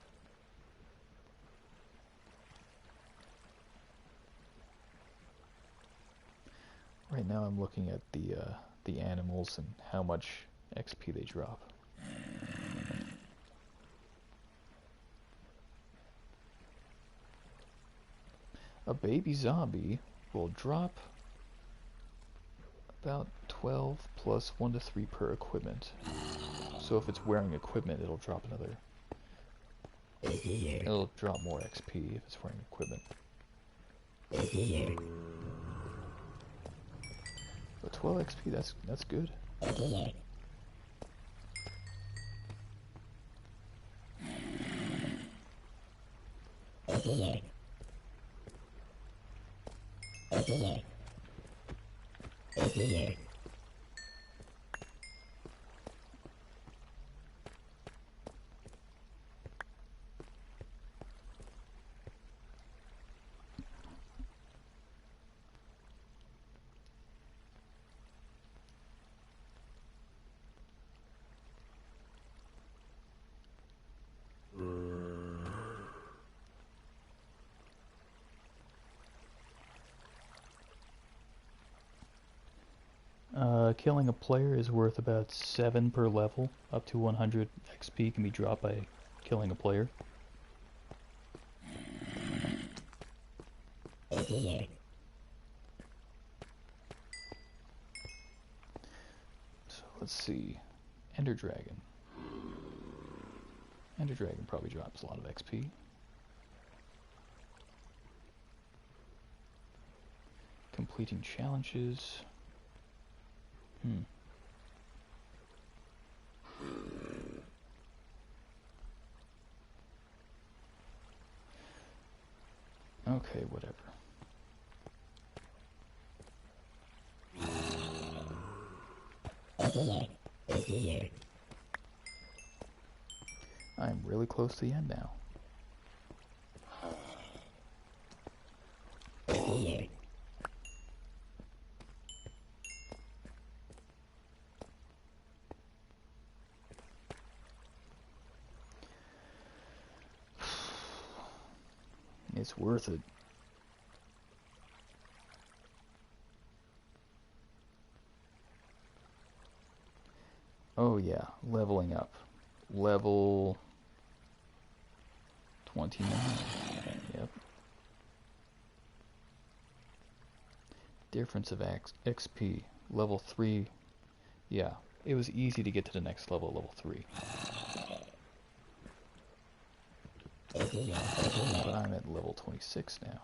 Right now I'm looking at the animals and how much XP they drop. A baby zombie will drop about 12 plus 1 to 3 per equipment. So if it's wearing equipment, it'll drop another. It'll drop more XP if it's wearing equipment. But 12 XP, that's good. Killing a player is worth about 7 per level. Up to 100 XP can be dropped by killing a player. So let's see. Ender Dragon. Ender Dragon probably drops a lot of XP. Completing challenges. Okay, whatever. I'm really close to the end now. It's worth it. Oh yeah, leveling up. Level 29. Yep. Difference of XP. Level 3. Yeah, it was easy to get to the next level, level 3. But I'm at level 26 now.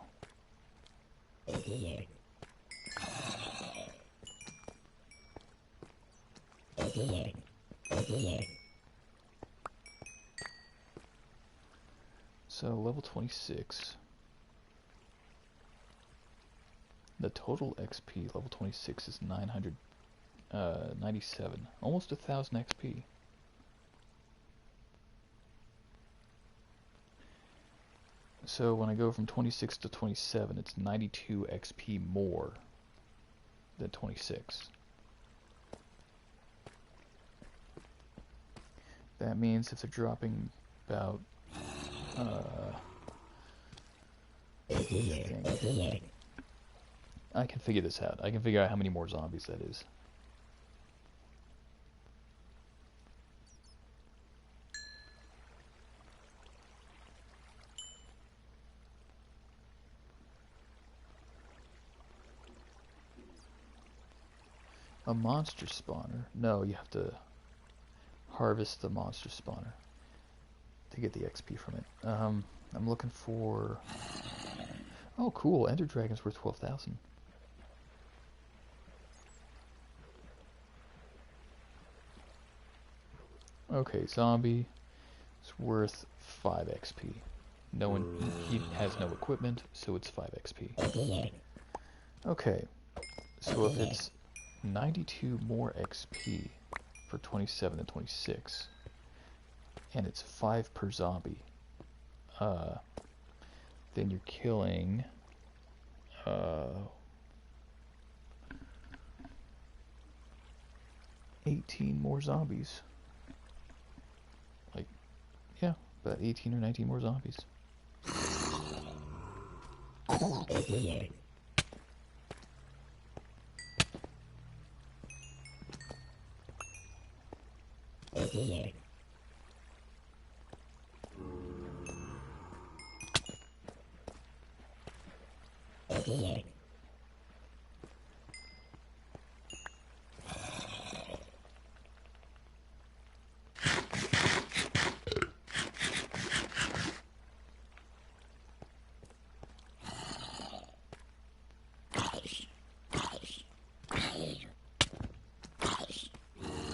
So, level 26. The total XP, level 26, is 997. Almost 1,000 XP. So when I go from 26 to 27, it's 92 XP more than 26. That means if they're dropping about I can figure this out. I can figure out how many more zombies that is. A monster spawner? No, you have to harvest the monster spawner to get the XP from it. I'm looking for... Oh, cool. Ender Dragon's worth 12,000. Okay, zombie is worth 5 XP. No one, he has no equipment, so it's 5 XP. Okay, so if it's 92 more XP for 27 and 26, and it's 5 per zombie, then you're killing 18 more zombies. Like, yeah, about 18 or 19 more zombies.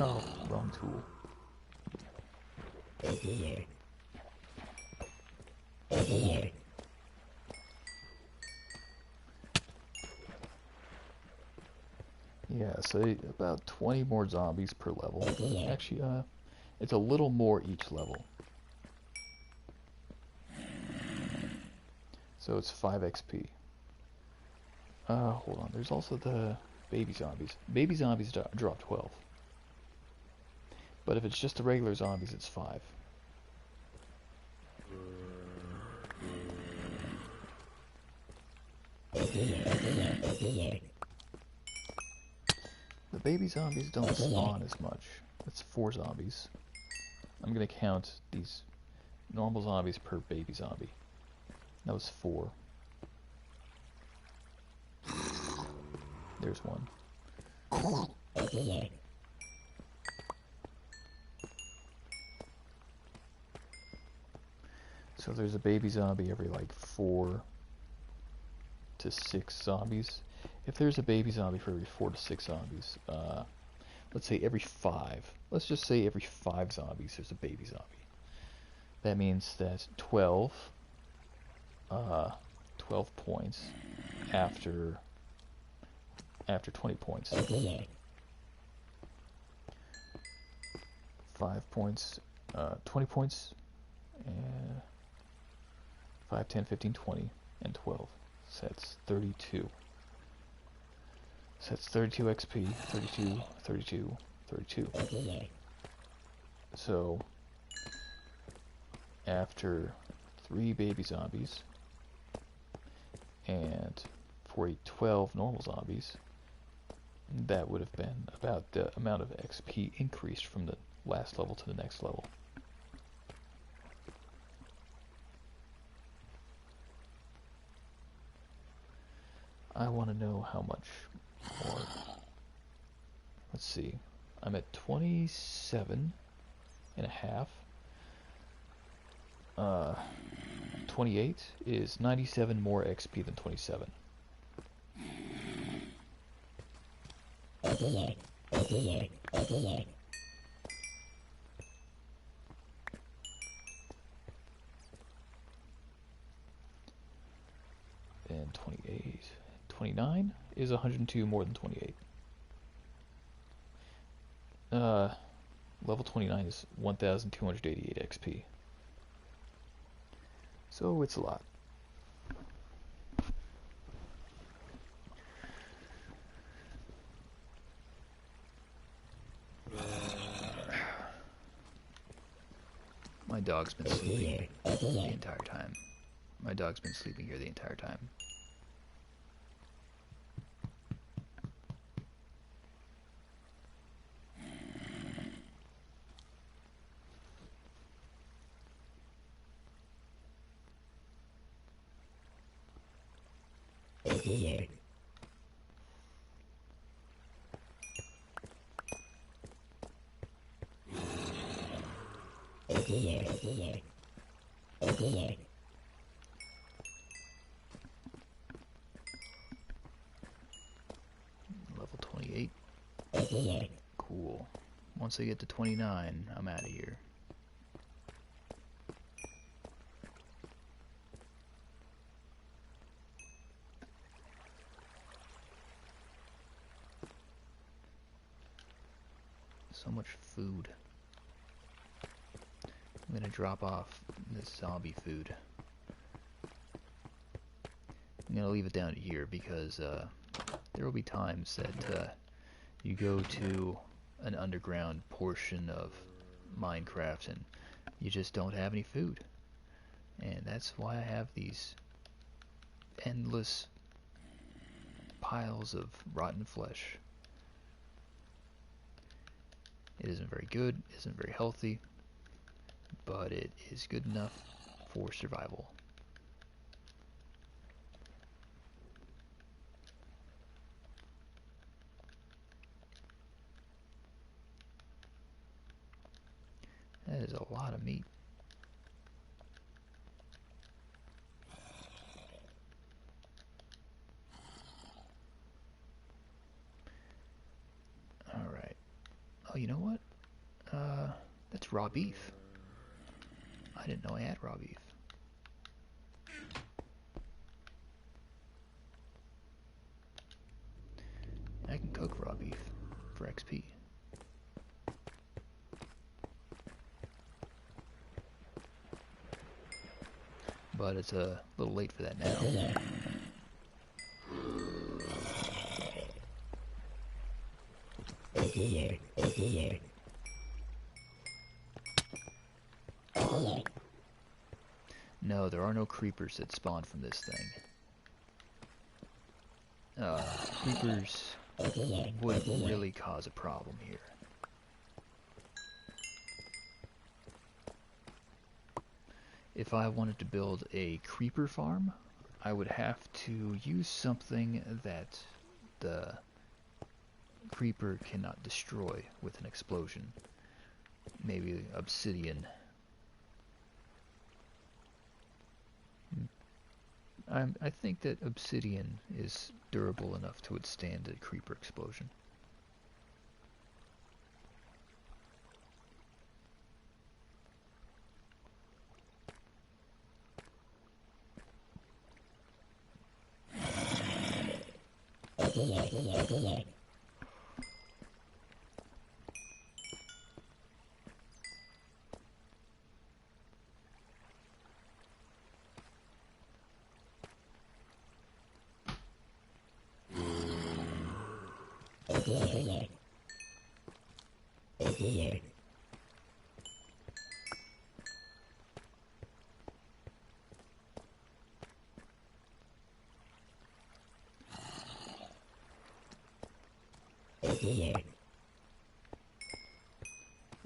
Oh, wrong tool. Yeah, so about 20 more zombies per level. Actually, it's a little more each level. So it's 5 XP. Hold on, there's also the baby zombies. Baby zombies drop 12. But if it's just the regular zombies, it's 5. The baby zombies don't spawn as much. That's 4 zombies. I'm gonna count these normal zombies per baby zombie. That was 4. There's 1. So there's a baby zombie every like 4 to 6 zombies. If there's a baby zombie for every 4 to 6 zombies, let's say every 5. Let's just say every 5 zombies there's a baby zombie. That means that 12 points after 20 points. 5 points, 20 points, and 5, 10, 15, 20, and 12. So that's 32. So that's 32 XP, 32, 32, 32. So, after 3 baby zombies, and for 12 normal zombies, that would have been about the amount of XP increased from the last level to the next level. I want to know how much more. Let's see. I'm at 27 and a half. 28 is 97 more XP than 27. And 28. 29 is 102 more than 28. Level 29 is 1,288 XP. So it's a lot. My dog's been sleeping the entire time. My dog's been sleeping here the entire time. Level 28. Cool. Once I get to 29, I'm out of here. So much food. I'm gonna drop off this zombie food. I'm gonna leave it down here because there will be times that you go to an underground portion of Minecraft and you just don't have any food. And that's why I have these endless piles of rotten flesh. It isn't very good, isn't very healthy, but it is good enough for survival. That is a lot of meat. Alright. Oh, you know what? That's raw beef. I didn't know I had raw beef. I can cook raw beef for XP. But it's a little late for that now. No, there are no creepers that spawn from this thing. Creepers would really cause a problem here. If I wanted to build a creeper farm, I would have to use something that the creeper cannot destroy with an explosion. Maybe obsidian. I think that obsidian is durable enough to withstand a creeper explosion.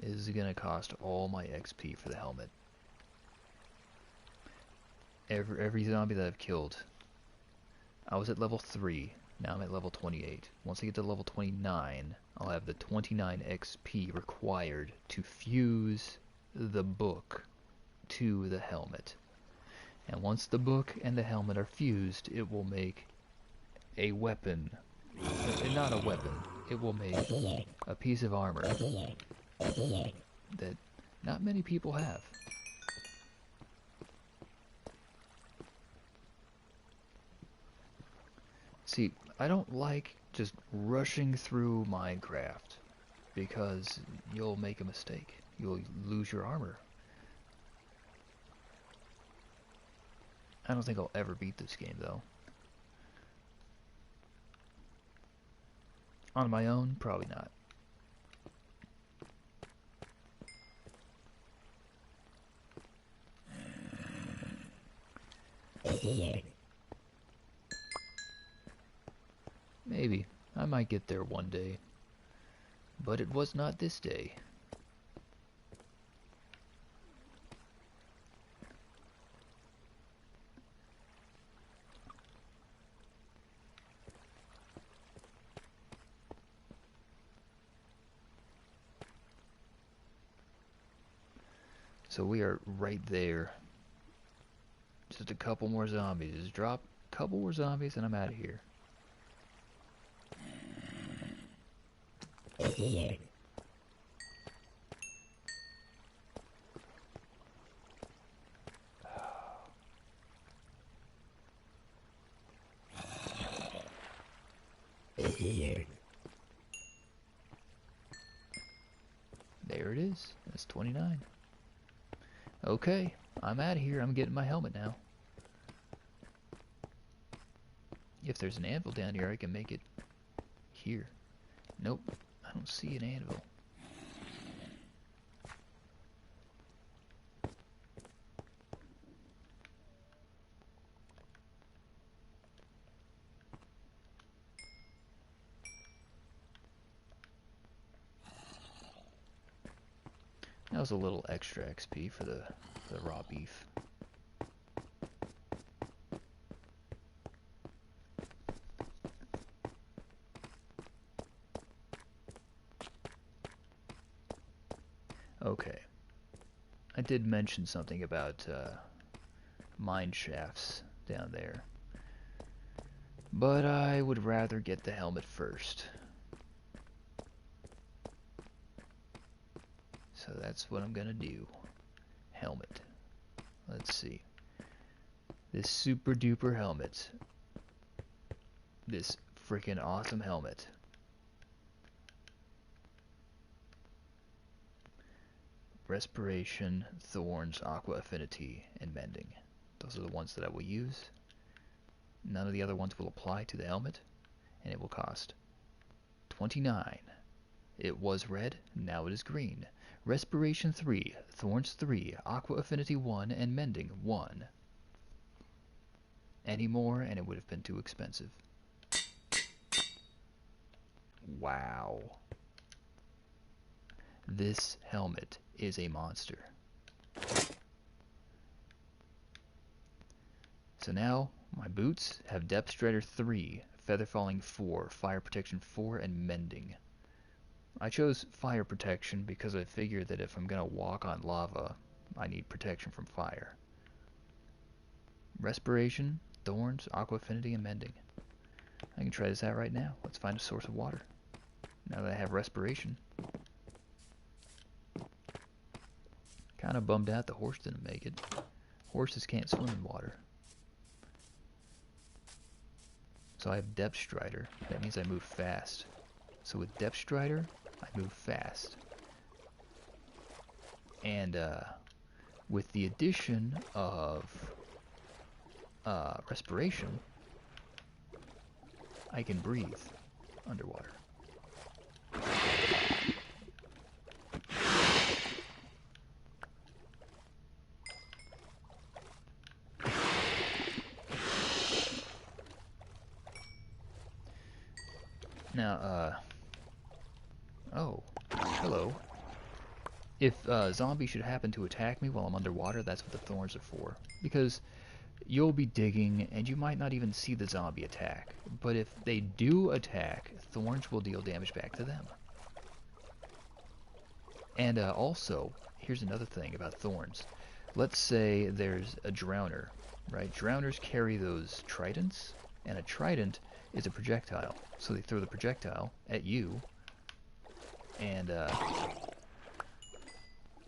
Is gonna cost all my XP for the helmet. Every zombie that I've killed, I was at level 3, now I'm at level 28. Once I get to level 29, I'll have the 29 XP required to fuse the book to the helmet. And once the book and the helmet are fused, it will make a weapon. Not a weapon, it will make a piece of armor that not many people have. See, I don't like just rushing through Minecraft because you'll make a mistake. You'll lose your armor. I don't think I'll ever beat this game though. On my own, probably not. Maybe. I might get there one day. But it was not this day. So we are right there. Just a couple more zombies. Just drop a couple more zombies and I'm out of here. There it is. That's 29. Okay, I'm out of here. I'm getting my helmet now. If there's an anvil down here, I can make it here. Nope, I don't see an anvil. That was a little extra XP for the raw beef. Okay. I did mention something about mine shafts down there. But I would rather get the helmet first. So that's what I'm gonna do. Helmet. Let's see. This super duper helmet. This freaking awesome helmet. Respiration, Thorns, Aqua Affinity, and Mending. Those are the ones that I will use. None of the other ones will apply to the helmet, and it will cost 29. It was red, now it is green. Respiration 3, Thorns 3, Aqua Affinity 1, and Mending 1. Any more, and it would have been too expensive. Wow. This helmet is a monster. So now, my boots have Depth Strider 3, Feather Falling 4, Fire Protection 4, and Mending. I chose Fire Protection because I figured that if I'm going to walk on lava, I need protection from fire. Respiration, Thorns, Aqua Affinity, and Mending. I can try this out right now. Let's find a source of water. Now that I have Respiration. Kind of bummed out the horse didn't make it. Horses can't swim in water. So I have Depth Strider. That means I move fast. So with Depth Strider, I move fast. And with the addition of Respiration, I can breathe underwater. Now, oh, hello. If zombies should happen to attack me while I'm underwater, that's what the thorns are for. Because you'll be digging, and you might not even see the zombie attack. But if they do attack, thorns will deal damage back to them. And also, here's another thing about thorns. Let's say there's a drowner, right? Drowners carry those tridents, and a trident is a projectile. So they throw the projectile at you, and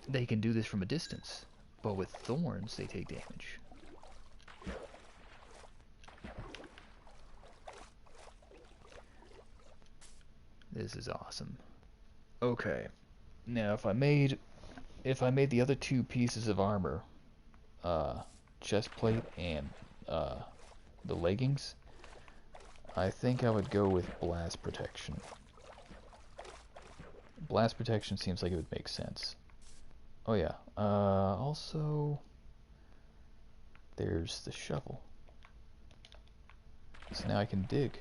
they can do this from a distance. But with thorns, they take damage. This is awesome. Okay, now if I made the other two pieces of armor, chest plate and the leggings, I think I would go with blast protection. Blast protection seems like it would make sense. Oh yeah, also there's the shovel. So now I can dig.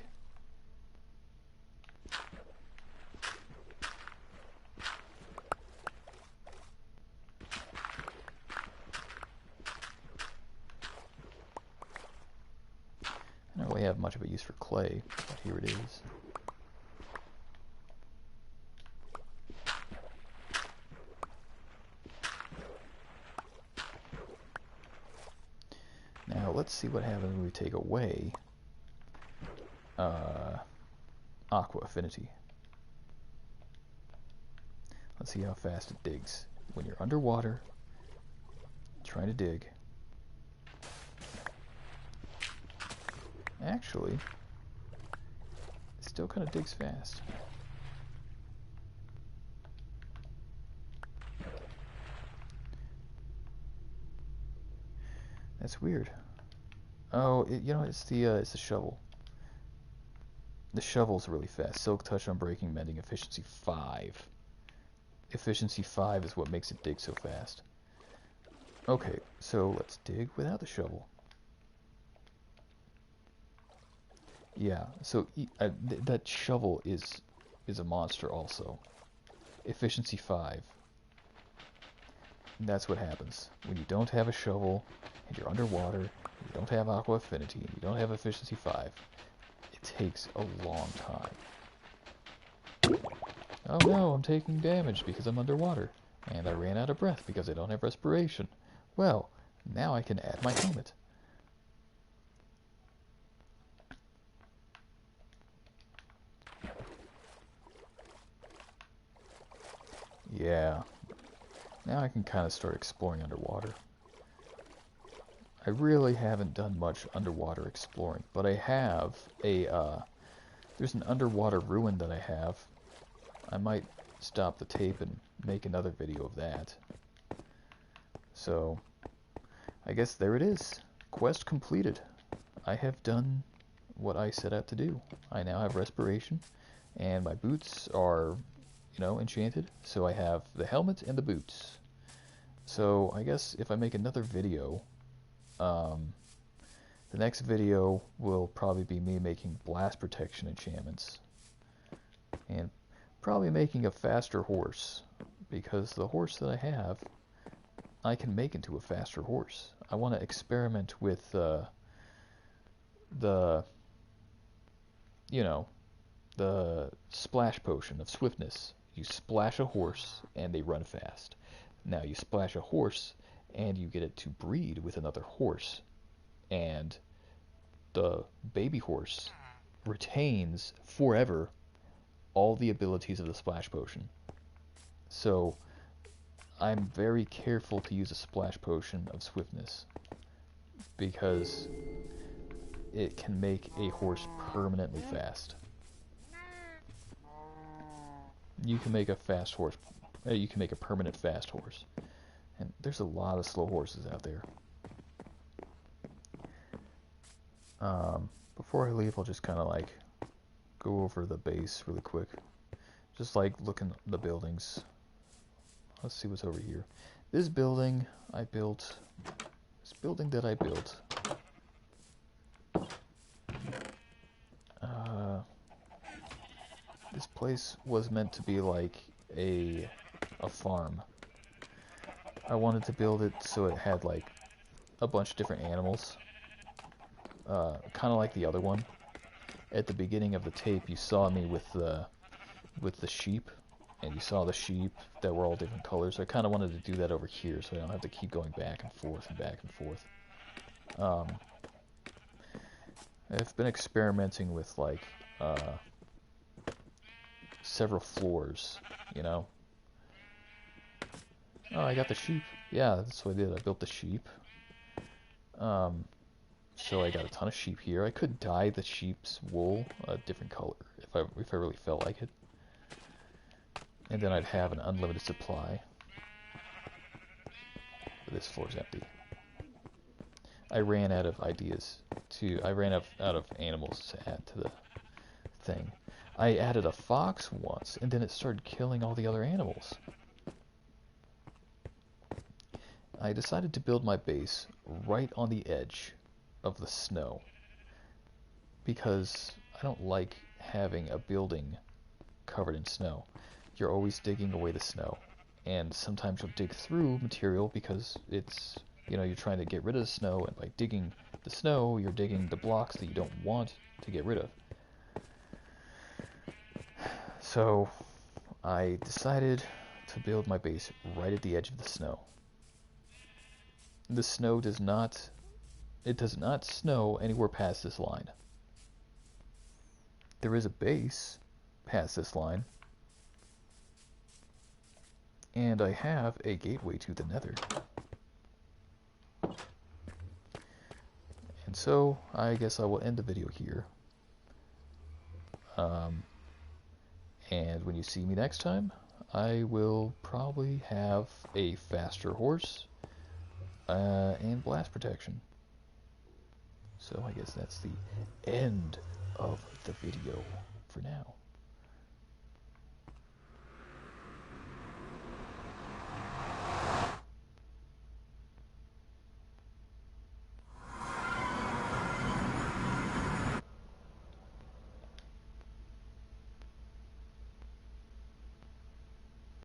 I don't really have much of a use for clay, but here it is. Now let's see what happens when we take away Aqua Affinity. Let's see how fast it digs. When you're underwater, trying to dig. Actually, it still kind of digs fast. That's weird. Oh, you know, it's the shovel. The shovel's really fast. Silk Touch, Unbreaking, Mending, Efficiency 5. Efficiency 5 is what makes it dig so fast. Okay, so let's dig without the shovel. Yeah, so that shovel is a monster also. Efficiency 5. And that's what happens. When you don't have a shovel, and you're underwater, you don't have Aqua Affinity, and you don't have Efficiency 5, it takes a long time. Oh no, I'm taking damage because I'm underwater. And I ran out of breath because I don't have respiration. Well, now I can add my helmet. Yeah. Now I can kind of start exploring underwater. I really haven't done much underwater exploring, but I have there's an underwater ruin that I have. I might stop the tape and make another video of that. So, I guess there it is. Quest completed. I have done what I set out to do. I now have respiration, and my boots are, enchanted, so I have the helmet and the boots. So, I guess if I make another video, the next video will probably be me making blast protection enchantments. And probably making a faster horse, because the horse that I have, I can make into a faster horse. I want to experiment with the, you know, the splash potion of swiftness. You splash a horse and they run fast. Now you splash a horse and you get it to breed with another horse, and the baby horse retains forever all the abilities of the splash potion. So I'm very careful to use a splash potion of swiftness, because it can make a horse permanently fast. You can make a fast horse, you can make a permanent fast horse. And there's a lot of slow horses out there. Before I leave, I'll just kind of like go over the base really quick. Just like looking at the buildings. Let's see what's over here. This building I built, this place was meant to be like a farm. I wanted to build it so it had like a bunch of different animals, kind of like the other one. At the beginning of the tape, you saw me with the sheep, and you saw the sheep that were all different colors. So I kind of wanted to do that over here, so I don't have to keep going back and forth and back and forth. I've been experimenting with like several floors, you know. Oh, I got the sheep. Yeah, that's what I did. I built the sheep. So I got a ton of sheep here. I could dye the sheep's wool a different color if I really felt like it. And then I'd have an unlimited supply. But this floor's empty. I ran out of ideas I ran out of animals to add to the thing. I added a fox once, and then it started killing all the other animals. I decided to build my base right on the edge of the snow, because I don't like having a building covered in snow. You're always digging away the snow, and sometimes you'll dig through material because it's, you know, you're trying to get rid of the snow, and by digging the snow, you're digging the blocks that you don't want to get rid of. So I decided to build my base right at the edge of the snow. The snow does not snow anywhere past this line. There is a base past this line, and I have a gateway to the nether. And so I guess I will end the video here. And when you see me next time, I will probably have a faster horse and blast protection. So I guess that's the end of the video for now.